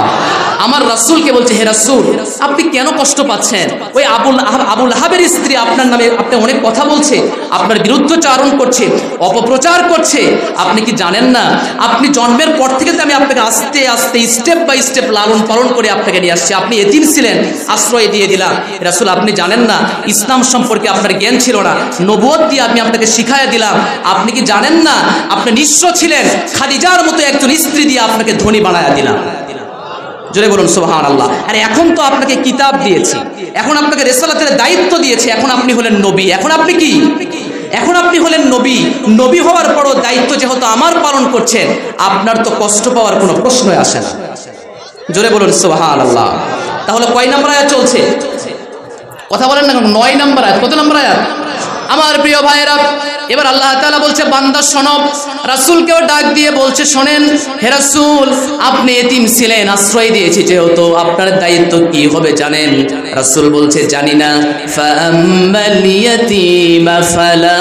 Speaker 1: আমার রাসূলকে বলছে, হে রাসূল, আপনি কেন কষ্ট পাচ্ছেন? ওই আবুল আহাবের স্ত্রী আপনার নামে আপনি অনেক কথা বলছে, আপনার বিরুদ্ধচারণ করছে, অপপ্রচার করছে। আপনি কি জানেন না, আপনি জন্মের পর থেকে আমি আপনাকে আস্তে আস্তে স্টেপ বাই স্টেপ লালন পালন করে আপনাকে নিয়ে আসছি। আপনি এতিম ছিলেন, আশ্রয় দিয়ে দিলাম। রাসূল, আপনি জানেন না, ইসলাম সম্পর্কে আপনার জ্ঞান ছিল না, নবুয়ত দিয়ে আমি আপনাকে শিখাইয়া দিলাম। আপনি কি জানেন না, আপনি নিঃস্ব ছিলেন, খাদিজার মতো একজন স্ত্রী দিয়ে আপনাকে ধনী বানায়া দিলাম। জোরে বলুন সুবহানাল্লাহ। আর এখন তো আপনাকে কিতাব দিয়েছি, এখন আপনাকে রিসালাতের দায়িত্ব দিয়েছি, এখন আপনি হলেন নবী। এখন আপনি কি? এখন আপনি হলেন নবী। নবী হওয়ার পরও দায়িত্ব যেহেতু আমার পালন করছেন, আপনার তো কষ্ট পাওয়ার কোনো প্রশ্নই আসে না। জোরে বলুন সুবহানাল্লাহ। তাহলে কয় নম্বর আয়াত চলছে? কথা বলেন না, 9 নম্বর আয়াত। কত নম্বর আয়াত? আমার প্রিয় ভাইয়েরা, এবার আল্লাহ তাআলা বলছে, বান্দা শোনো। রাসূলকেও ডাক দিয়ে বলছে, শোনেন হে রাসূল, আপনি এতিম ছিলেন, আশ্রয় দিয়েছি যেহেতু, আপনার দায়িত্ব কি হবে জানেন? রাসূল বলছে, জানি না। ফাআম্মাল ইয়াতীমা ফালা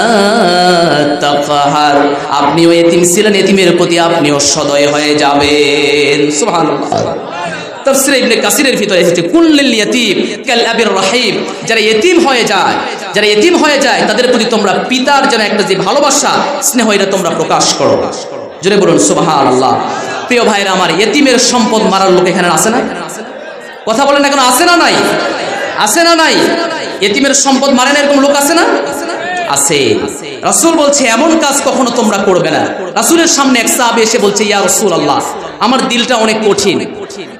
Speaker 1: তাকহার, আপনিও এতিম ছিলেন, এতিমের প্রতি আপনিও সদয় হয়ে যাবেন। সুবহানাল্লাহ। তাফসীরে ইবনে কাসিরের ভিতরে এসেছে, কুল্লিল ইয়াতীম কাল আবির রাহিম, যারা এতিম হয়ে যায়, যারা এতিম হয়ে যায় তাদের প্রতি তোমরা পিতার যেন একটা যে ভালোবাসা, স্নেহ, এটা তোমরা প্রকাশ করো। জোরে বলুন সুবহানাল্লাহ। প্রিয় ভাইরা আমার, এতিমের সম্পদ মারার লোক এখানে আছে না? কথা বলেন না কেন, আছে না নাই? আছে না নাই? এতিমের সম্পদ মারেন এরকম লোক আছে না? আছে। রাসূল বলছে এমন কাজ কখনো তোমরা করবে না। রাসূলের সামনে এক সাহাবী এসে বলছে, ইয়া রাসূলুল্লাহ, আমার দিলটা অনেক কঠিন,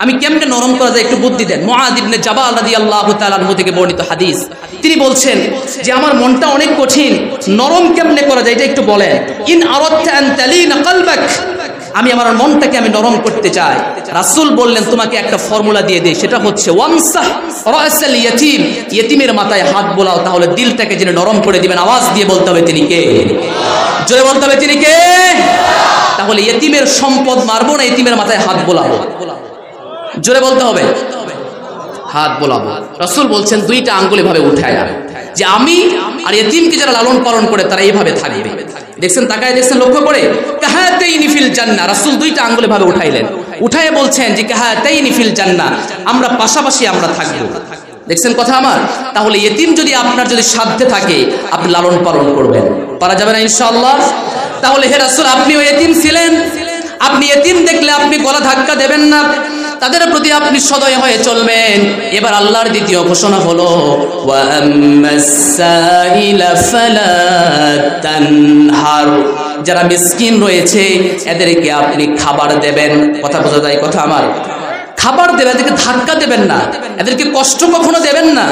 Speaker 1: আমি কেমনে নরম করা যায় একটু বুদ্ধি দেন। মুআয ইবনে জাবাল রাদিয়াল্লাহু তাআলা আনহু থেকে বর্ণিত হাদিস, তিনি বলছেন যে আমার মনটা অনেক কঠিন, নরম কেমনে করা যায় এটা একটু বলেন। ইন আরাদতা আন তালিনা কলবাক, আমি আমার মনটাকে আমি নরম করতে চাই। রাসূল বললেন তোমাকে একটা ফর্মুলা দিয়ে দেই, সেটা হচ্ছে ওয়ামসাহ রাসাল ইয়াতীম, ইতিমের মাথায় হাত বোলাও, তাহলে দিলটাকে যিনি নরম করে দিবেন। আওয়াজ দিয়ে বলতে হবে তিনি কে? জোরে বলতে হবে তিনি কে? তাহলে ইতিমের সম্পদ মারবো না, ইতিমের মাথায় হাত বোলাবো? জোরে বলতে হবে, হাত বোলাবো। রাসূল বলছেন দুইটা আঙ্গুল এভাবে উঠায়া, যে আমি আর ইতিমকে যারা লালন পালন করে তারা এইভাবে থাকবে। দেখছেন, তাকায় দেখছেন, লক্ষ্য করে, কাহাতাইনি ফিল জান্নাহ, রাসূল দুইটা আঙ্গুল এভাবে উঠাইলেন, উঠায়ে বলছেন যে কাহাতাইনি ফিল জান্নাহ, আমরা পাশাপাশি আমরা থাকবো। দেখছেন কথা আমার? তাহলে ইতিম যদি আপনার যদি সাধ্যে থাকে আপনি লালন পালন করবেন, পারা যাবে না ইনশাআল্লাহ? তাহলে হে রাসূল, আপনিও ইতিম ছিলেন, আপনি ইতিম দেখলে আপনি গলা ধাক্কা দেবেন না, তাদের প্রতি আপনি সদয় হয়ে চলবেন। এবার আল্লাহর দ্বিতীয় ঘোষণা হলো, ওয়া আম্মাস সাইলা ফালা তানহার, যারা মিসকিন রয়েছে এদেরকে আপনি খাবার দেবেন। কথা বোঝা যায় কথা আমার? খাবার দেবেন, এদেরকে ধাক্কা দেবেন না, এদেরকে কষ্ট কখনো দেবেন না।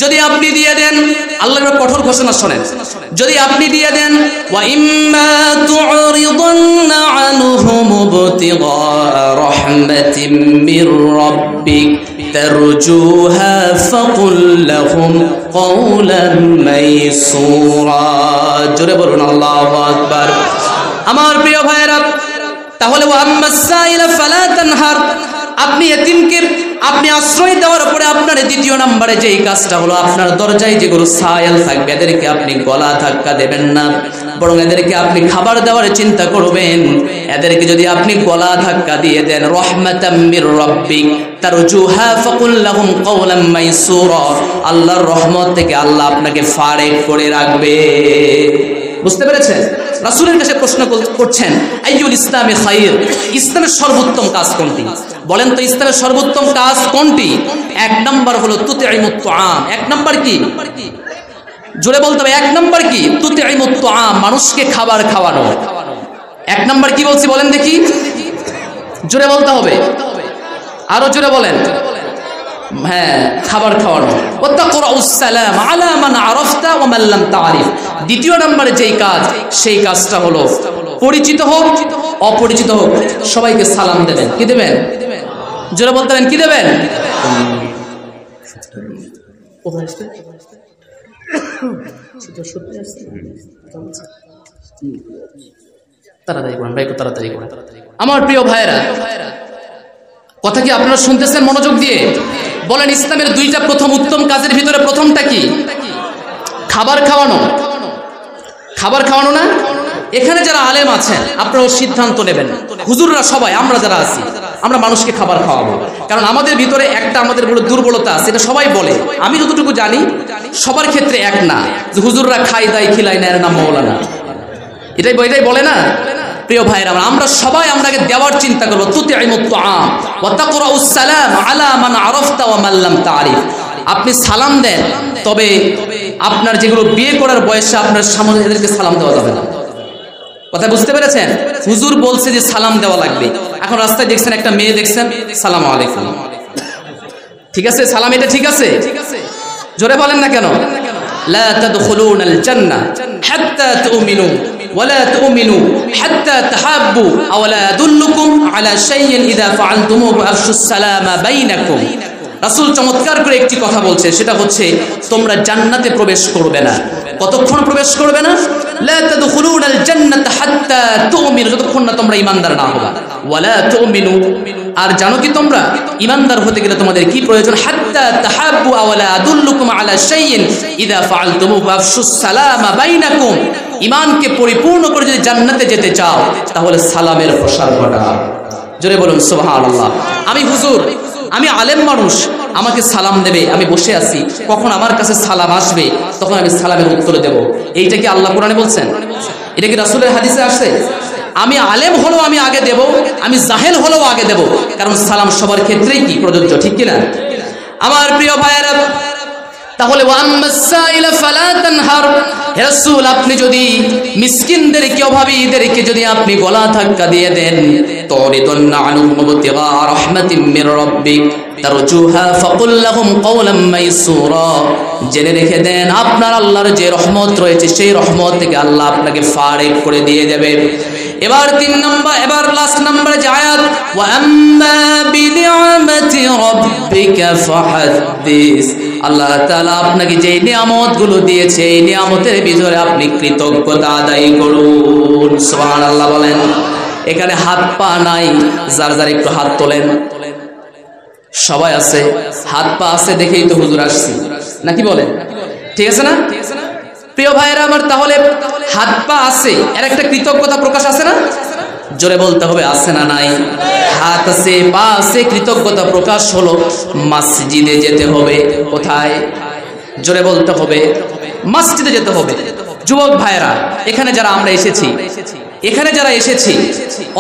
Speaker 1: যদি আপনি দিয়ে দেন, আল্লাহর কঠোর ঘোষণা শোনেন, যদি আপনি দিয়ে দেন, ওয়া ইম্মা তু'রিদান্না আনহুম ইবতিগা রাহমাতিন মির রাব্বিক তারজুহা ফাকুল লাহুম কওলান মাইসুরা। জোরে বলুন আল্লাহু আকবার। আমার প্রিয় ভাইরা, তাহলে ওয়া আম্মাস সাইলা ফালা তানহার, আপনি এতিমকে আপনি আশ্রয় দেওয়ার পরে আপনার দ্বিতীয় নম্বরে যেই কাজটা হলো, আপনার দরজায় যেগুলো সায়েল থাকবে এদেরকে আপনি গলা ধাক্কা দেবেন না, বরং এদেরকে আপনি খাবার দেওয়ার চিন্তা করবেন। এদেরকে যদি আপনি গলা ধাক্কা দিয়ে দেন, রাহমাতাম মির রাব্বিক তারজুহা ফাকুল লাহুম কওলাম মাইসুরা, আল্লাহর রহমত থেকে আল্লাহ আপনাকে ফারেক করে রাখবে। বুঝতে পেরেছেন? রাসূলের কাছে প্রশ্ন করছেন, আইয়ুল ইসলামি খায়র, ইসলামের সর্বোত্তম কাজ কোনটি? বলেন তো ইসলামের সর্বোত্তম কাজ কোনটি? এক নাম্বার হলো তুতিমুত তুআম। এক নাম্বার কি? জোরে বলতে হবে, এক নাম্বার কি? তুতিমুত তুআম, মানুষকে খাবার খাওয়ানো। এক নাম্বার কি বলছি বলেন দেখি, জোরে বলতে হবে, আরো জোরে বলেন। হ্যাঁ, খাবার খাওয়ানো। ওয়াতাকরাউস সালাম আলা মান আরাফতা ওয়া মান লাম তারিফ। দ্বিতীয় নম্বরে যেই কাজ, সেই কাজটা হলো পরিচিত হোক অপরিচিত হোক সবাইকে সালাম দেবেন। কি দেবেন? জোরে বলতে হবে, কি দেবেন? তাড়াতাড়ি করেন ভাই, তাড়াতাড়ি করেন। আমার প্রিয় ভাইরা, কথা কি আপনারা শুনতেছেন মনোযোগ দিয়ে? বলেন, ইসলামের দুইটা প্রথম উত্তম কাজের ভিতরে প্রথমটা কি? খাবার খাওয়ানো। খাবার খাওয়ানো না? এখানে যারা আলেম আছেন আপনারাও সিদ্ধান্ত নেবেন, হুজুররা সবাই আমরা যারা আছি আমরা মানুষকে খাবার খাওয়াবো। কারণ আমাদের ভিতরে একটা আমাদের বড় দুর্বলতা আছে, এটা সবাই বলে, আমি যতটুকু জানি সবার ক্ষেত্রে এক না, যে হুজুররা খাই দাই খিলাই না, এর নাম মৌলানা, এটাই বলে না? প্রিয় ভাইরা, আমরা সবাই আমরাকে দেওয়ার চিন্তা করবো। তুতিমুত তুআম ওয়া তাকরাউস সালাম আলা মান আরাফতা ওয়া মান লাম তারিফ। আপনি সালাম দেন, তবে আপনার যেগুলো বিয়ে করার বয়সে আপনার সামনে এদেরকে সালাম দেওয়া যাবে না। কথা বুঝতে পেরেছেন? হুজুর বলছে যে সালাম দেওয়া লাগবে। এখন রাস্তায় দেখছেন একটা মেয়ে, দেখছেন সালাম আলাইকুম, ঠিক আছে, সালাম এটা ঠিক আছে, জোরে বলেন না কেন? লা তাদখুলুনাল জান্নাহ হাত্তা তুমিনু ওয়ালা তুমিনু হাত্তা তাহাব্বু আওলা আদুল্লুকুম আলা শাইইন ইযা ফাআলতুমুহু আফশুস সালামা বাইনাকুম। রাসূল চমৎকার করে একটি কথা বলছে, সেটা হচ্ছে তোমরা জান্নাতে প্রবেশ করবে না। কতক্ষণ প্রবেশ করবে না? লা তাদখুলুনাল জান্নাতা হাত্তা তুমিনু, যতক্ষণ না তোমরা ঈমানদার না হবা। ওয়ালা তুমিনু, আর জানো কি তোমরা ঈমানদার হতে গেলে তোমাদের কি প্রয়োজন? হাত্তা তাহাব্বু আওলা আদুল্লুকুম আলা শাইইন ইযা ফাআলতুমুহু আফশুস সালামা বাইনাকুম। ঈমানকে পরিপূর্ণ করে যদি জান্নাতে যেতে চাও তাহলে সালামের প্রসার ঘটাও। জোরে বলুন সুবহানাল্লাহ। আমি হুজুর, আমি আলেম মানুষ, আমাকে সালাম দেবে, আমি বসে আছি, কখন আমার কাছে সালাম আসবে তখন আমি সালামের উত্তর দেব। এইটা কি আল্লাহ কোরআনে বলছেন? এটা কি রাসূলের হাদিসে আসছে? আমি আলেম হলেও আমি আগে দেব, আমি জাহেল হলেও আগে দেব, কারণ সালাম সবার ক্ষেত্রেই কি প্রযোজ্য, ঠিক কিনা? আমার প্রিয় ভাইয়েরা, তাহলে হে রাসূল, আপনি যদি মিসকিনদেরকে, অভাবীদেরকে যদি আপনি গলা ধাক্কা দিয়ে দেন, তরিদুন্না আনহুম বিতিগা রাহমাতিম মির রাব্বিক তারজুহা ফাকুল লাহুম কওলাম মাইসুরা, জেনে রেখে দেন আপনার আল্লাহর যে রহমত রয়েছে সেই রহমত থেকে আল্লাহ আপনাকে ফারেক করে দিয়ে দেবে। এবার 3 নম্বর, এবার লাস্ট নম্বরে যে আয়াত, ওয়া আম্মা বিনিআমাতি রাব্বিকা ফাহাদ্দিস, আল্লাহ তাআলা আপনাকে যে নিয়ামতগুলো দিয়েছে এই নিয়ামতের ভিতরে আপনি কৃতজ্ঞতা আদায় করুন। সুবহানাল্লাহ বলেন। এখানে হাত পা নাই, যার যার একটু হাত তোলেন। সবাই আছে, হাত পা আছে দেখেই তো হুজুর আসছি, নাকি বলেন? ঠিক আছে না প্রিয় ভাইয়েরা আমার? তাহলে হাত পা আছে, এর একটা কৃতজ্ঞতা প্রকাশ আছে না? জোরে বলতে হবে, আছে না নাই? হাত আছে, পা আছে, কৃতজ্ঞতা প্রকাশ হলো মসজিদে যেতে হবে। কোথায়? জোরে বলতে হবে, মসজিদে যেতে হবে। যুবক ভাইয়েরা, এখানে যারা আমরা এসেছি, এখানে যারা এসেছি,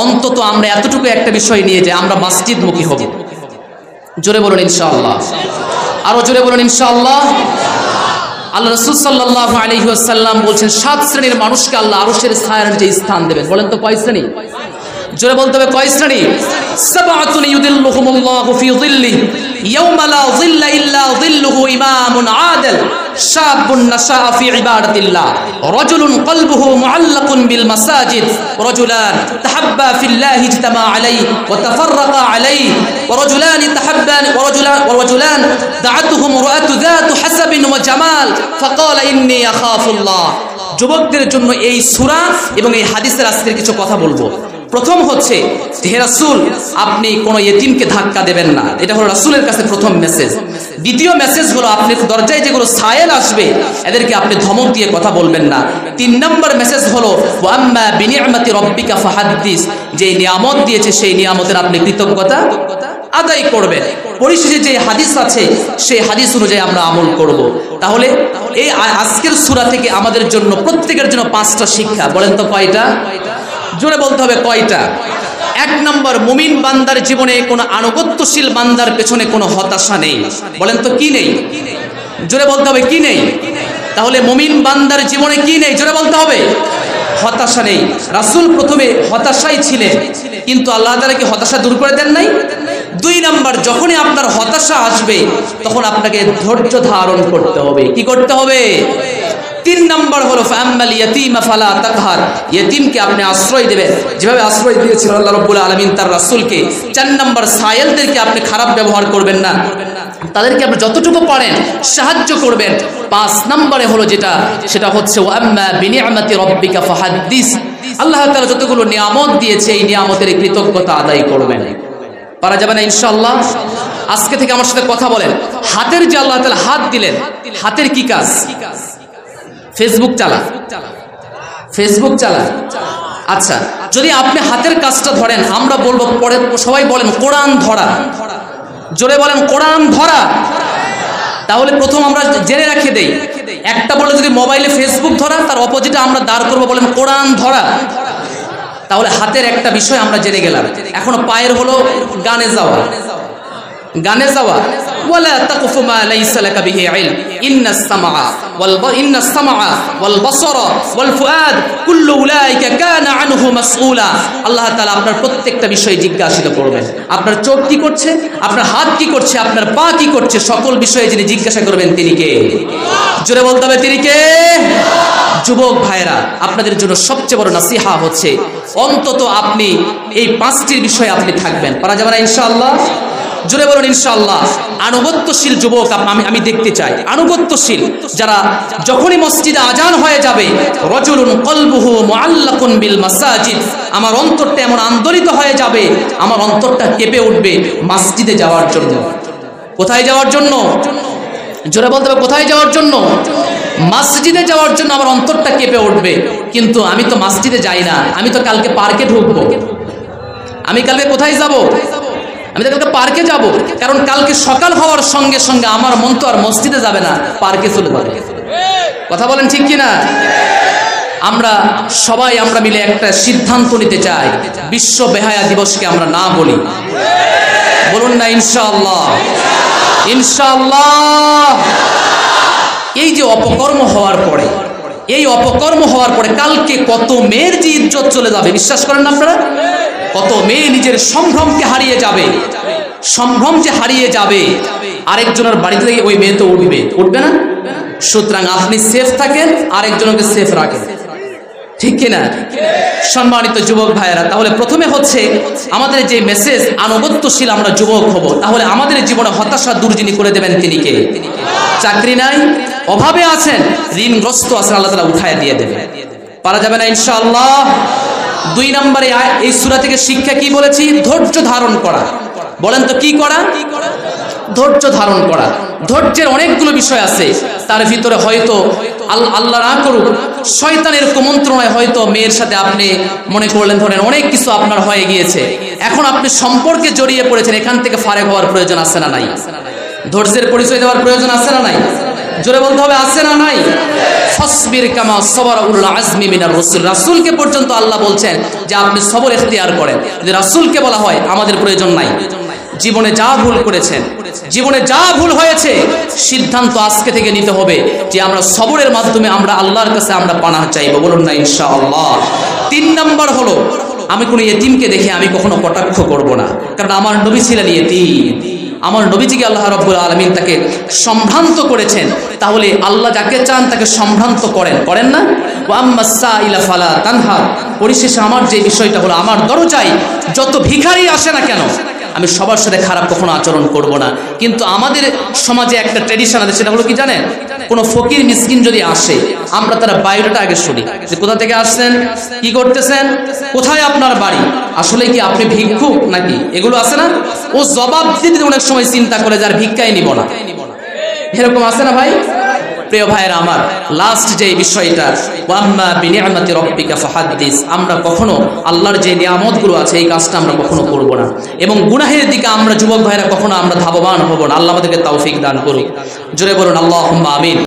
Speaker 1: অন্তত আমরা এতটুকু একটা বিষয় নিয়ে যে আমরা মসজিদমুখী হব। জোরে বলুন ইনশাআল্লাহ, আরো জোরে বলুন ইনশাআল্লাহ। আল্লাহ রাসূল সাল্লাল্লাহু আলাইহি ওয়াসাল্লাম বলছেন 7 শ্রেণীর মানুষকে আল্লাহ আরশের ছায়ার নিচে স্থান দেবেন। বলেন তো কয় শ্রেণী? জোরে বলতে হবে, কয় শ্রেণী? সাবআতুন ইউদিল্লুহুমুল্লাহু ফি যিল্লিহি ইয়াওমা লা যিল্লা ইল্লা যিল্লুহু, ইমামুন আদিল, শাবুন নাশাআ ফি ইবাদাতিল্লাহ, রাজুলুন কলবুহু মুআল্লাকুন বিল মাসাজিদ, রাজুলান তাহাব্বা ফিল্লাহি ইজতামা আলাইহি ওয়া তাফাররাকা আলাইহি, ওয়া রাজুলান তাহাব্বান ওয়া রাজুলান দাআতুহুম রাআতু যাতু হাসাবিন ওয়া জামাল ফাকালা ইন্নী আখাফুল্লাহ। যুবকদের জন্য এই সূরা এবং এই হাদিসের আজকের কিছু কথা বলবো। প্রথম হচ্ছে, হে রাসূল, আপনি কোনো ইতিমকে ধাক্কা দেবেন না। এটা হলো রাসূলের কাছে প্রথম মেসেজ। দ্বিতীয় মেসেজ হলো, আপনি দরজায় যেগুলো সায়েল আসবে এদেরকে আপনি ধমক দিয়ে কথা বলবেন না। 3 নম্বর মেসেজ হলো, ওয়া আম্মা বিনিআমাতি রাব্বিকা ফাহাদ্দিস, যে নিয়ামত দিয়েছে সেই নিয়ামতের আপনি কৃতজ্ঞতা আদায় করবেন। পরিশেষে যে হাদিস আছে সেই হাদিস অনুযায়ী আমরা আমল করব। তাহলে এই আজকের সূরা থেকে আমাদের জন্য, প্রত্যেকের জন্য 5টা শিক্ষা। বলেন তো কয়টা? জোরে বলতে হবে, কয়টা? 1 নম্বর, মুমিন বান্দার জীবনে কোনো আনুগত্যশীল বান্দার পেছনে কোনো হতাশা নেই। বলেন তো কি নেই? জোরে বলতে হবে, কি নেই? তাহলে মুমিন বান্দার জীবনে কি নেই? জোরে বলতে হবে, হতাশা নেই। রাসূল প্রথমে হতাশাই ছিলেন, কিন্তু আল্লাহ তাআলা কি হতাশা দূর করে দেন নাই? 2 নম্বর, যখনই আপনার হতাশা আসবে তখন আপনাকে ধৈর্য ধারণ করতে হবে। কি করতে হবে? 3 নম্বর হলো, ফাআম্মাল ইয়াতীমা ফালা তাকহার, ইতিমকে আপনি আশ্রয় দেবেন যেভাবে আশ্রয় দিয়েছিলেন আল্লাহ রাব্বুল আলামিন তার রাসূলকে। 4 নম্বর, সায়েলদেরকে আপনি খারাপ ব্যবহার করবেন না, তাদেরকে আপনি যতটুকু পারেন সাহায্য করবেন। 5 নম্বরে হলো যেটা, সেটা হচ্ছে ওয়া আম্মা বিনিআমাতি রাব্বিকা ফাহাদ্দিস, আল্লাহ তাআলা যতগুলো নিয়ামত দিয়েছে এই নিয়ামতের কৃতজ্ঞতা আদায় করবেন। পারা যাবে না ইনশাআল্লাহ? আজকে থেকে আমার সাথে কথা বলেন। হাতের যে আল্লাহ তাআলা হাত দিলেন, হাতের কি কাজ? ফেসবুক চালা, ফেসবুক চালা। আচ্ছা, যদি আপনি হাতের কাজটা ধরেন, আমরা বলবো পরে, সবাই বলেন কোরআন ধরা। জোরে বলেন কোরআন ধরা। তাহলে প্রথম আমরা জেনে রাখে দেই, একটা বলে যদি মোবাইলে ফেসবুক ধরা, তার অপোজিটে আমরা দাঁড় করবো বলেন কোরআন ধরা। তাহলে হাতের একটা বিষয় আমরা জেনে গেলাম। এখন পায়ের হলো গানে যাওয়া, গানে যাওয়া। ওয়ালা তাকফু মা লাইসা লাকা বিহি ইলম ইন্নাস সামআ ওয়াল বাসারা ওয়াল ফুআদ কুল্লু উলাইকা কানা আনহু মাসউলা। আল্লাহ তাআলা আপনার প্রত্যেকটা বিষয় জিজ্ঞাসিত করবেন। আপনার চোখ কি করছে, আপনার হাত কি করছে, আপনার পা কি করছে, সকল বিষয়ে যিনি জিজ্ঞাসা করবেন তিনি কে? জোরে বলতে হবে, তিনি কে? যুবক ভাইরা, আপনাদের জন্য সবচেয়ে বড় নসিহা হচ্ছে, অন্তত আপনি এই 5টির বিষয়ে আপনি থাকবেন। পারা যাবে না ইনশাআল্লাহ? জোরে বলুন ইনশাআল্লাহ। আনুগত্যশীল যুবক আমি দেখতে চাই, আনুগত্যশীল যারা যখনই মসজিদে আজান হয়ে যাবে, রাজুলুন কলবুহু মুআল্লাকুন বিল মাসাজিদ, আমার অন্তরটা এমন আন্দোলিত হয়ে যাবে, আমার অন্তরটা কেঁপে উঠবে মসজিদে যাওয়ার জন্য। কোথায় যাওয়ার জন্য? জোরে বলতে হবে, কোথায় যাওয়ার জন্য? মসজিদে যাওয়ার জন্য আমার অন্তরটা কেঁপে উঠবে। কিন্তু আমি তো মসজিদে যাই না, আমি তো কালকে পার্কে ঢুকবো। আমি কালকে কোথায় যাব? আমি তো কালকে পার্কে যাব, কারণ কালকে সকাল হওয়ার সঙ্গে সঙ্গে আমার মন তো আর মসজিদে যাবে না, পার্কে চলে যাবে। কথা বলেন ঠিক কিনা? আমরা সবাই আমরা মিলে একটা সিদ্ধান্ত নিতে চাই, বিশ্ব বেহায়া দিবসকে আমরা না বলি। বলুন না ইনশাআল্লাহ, ইনশাআল্লাহ। এই যে অপকর্ম হওয়ার পরে, এই অপকর্ম হওয়ার পরে কালকে কত মেয়ের যে ইজ্জত চলে যাবে বিশ্বাস করেন না আপনারা? কত মেয়ে নিজের সম্ভ্রমকে হারিয়ে যাবে, সম্ভ্রম যে হারিয়ে যাবে, আরেকজনের বাড়িতে থেকে ওই মেয়ে তো উঠবে, উঠবে না? সুতরাং আপনি সেফ থাকেন, আরেকজনকে সেফ রাখেন, ঠিক কিনা? সম্মানিত যুবক ভাইয়েরা, তাহলে প্রথমে হচ্ছে আমাদের যে মেসেজ, আনুগত্যশীল আমরা যুবক হব। তাহলে আমাদের জীবনে হতাশা দূর যিনি করে দেবেন তিনি কে? চাকরি নাই, অভাবে আছেন, ঋণগ্রস্ত আছেন, আল্লাহ তাআলা উঠায় দিয়ে দেবেন। পারা যাবে না ইনশাআল্লাহ। 2 নম্বরে এই সূরা থেকে শিক্ষা কি বলেছি? ধৈর্য ধারণ করা। বলেন তো কি করা? ধৈর্য ধারণ করা। ধৈর্যের অনেকগুলো বিষয় আছে, তার ভিতরে হয়তো আল্লাহ না করুক শয়তানের কুমন্ত্রণায় হয়তো মেয়ের সাথে আপনি মনে করলেন, ধরেন অনেক কিছু আপনার হয়ে গিয়েছে, এখন আপনি সম্পর্কে জড়িয়ে পড়েছেন, এখান থেকে ফারেক হওয়ার প্রয়োজন আছে না নাই? ধৈর্যের পরিচয় দেওয়ার প্রয়োজন আছে না নাই? জোরে বলতে হবে, আছে না নাই? ফাসবির কামা সাবারা উলুল আজমি মিনার রাসূল। রাসূলকে পর্যন্ত আল্লাহ বলছেন যে আপনি সবর ইখতিয়ার করেন। যদি রাসূলকে বলা হয় আমাদের প্রয়োজন নাই। জীবনে যা ভুল করেছেন, জীবনে যা ভুল হয়েছে, সিদ্ধান্ত আজকে থেকে নিতে হবে যে আমরা সবরের মাধ্যমে আমরা আল্লাহর কাছে আমরা পানাহ চাইবো। বলুন না ইনশাআল্লাহ। 3 নম্বর হলো, আমি কোনো ইয়েতিমকে দেখে আমি কখনো কটাক্ষ করব না, কারণ আমার নবী ছিলেন ইয়েতিম। আমার নবীজিকে আল্লাহ রাব্বুল আলামিন তাকে সম্ভ্রান্ত করেছেন, তাহলে আল্লাহ যাকে চান তাকে সম্ভ্রান্ত করেন, করেন না? ওয়া আম্মাস সাইলা ফালা তানহার। পরিশেষে আমার যে বিষয়টা হলো, আমার দরজায় যত ভিখারি আসে না কেন, আমি সবার সাথে খারাপ কখনো আচরণ করব না। কিন্তু আমাদের সমাজে একটা ট্র্যাডিশন আছে, সেটা হলো কি জানেন? কোনো ফকির মিসকিন যদি আসে, আমরা তারা বায়োডাটা আগে শুনি, যে কোথা থেকে আসছেন, কি করতেছেন, কোথায় আপনার বাড়ি, আসলে কি আপনি ভিক্ষুক নাকি, এগুলো আছে না? ও জবাব দিতে অনেক সময় চিন্তা করে যার ভিক্ষাই নিব না, এরকম আছে না ভাই? প্রিয় ভাইয়েরা আমার, লাস্ট যে বিষয়টা, ওয়াম্মা বিনিআমাতি রাব্বিকা ফাহাদ্দিস, আমরা কখনো আল্লাহর যে নিয়ামতগুলো আছে এই কাজটা আমরা কখনো করব না, এবং গুনাহের দিকে আমরা যুবক ভাইয়েরা কখনো আমরা ধাবমান হব না। আল্লাহ আমাদেরকে তৌফিক দান করুক। জোরে বলুন আল্লাহুম্মা আমিন।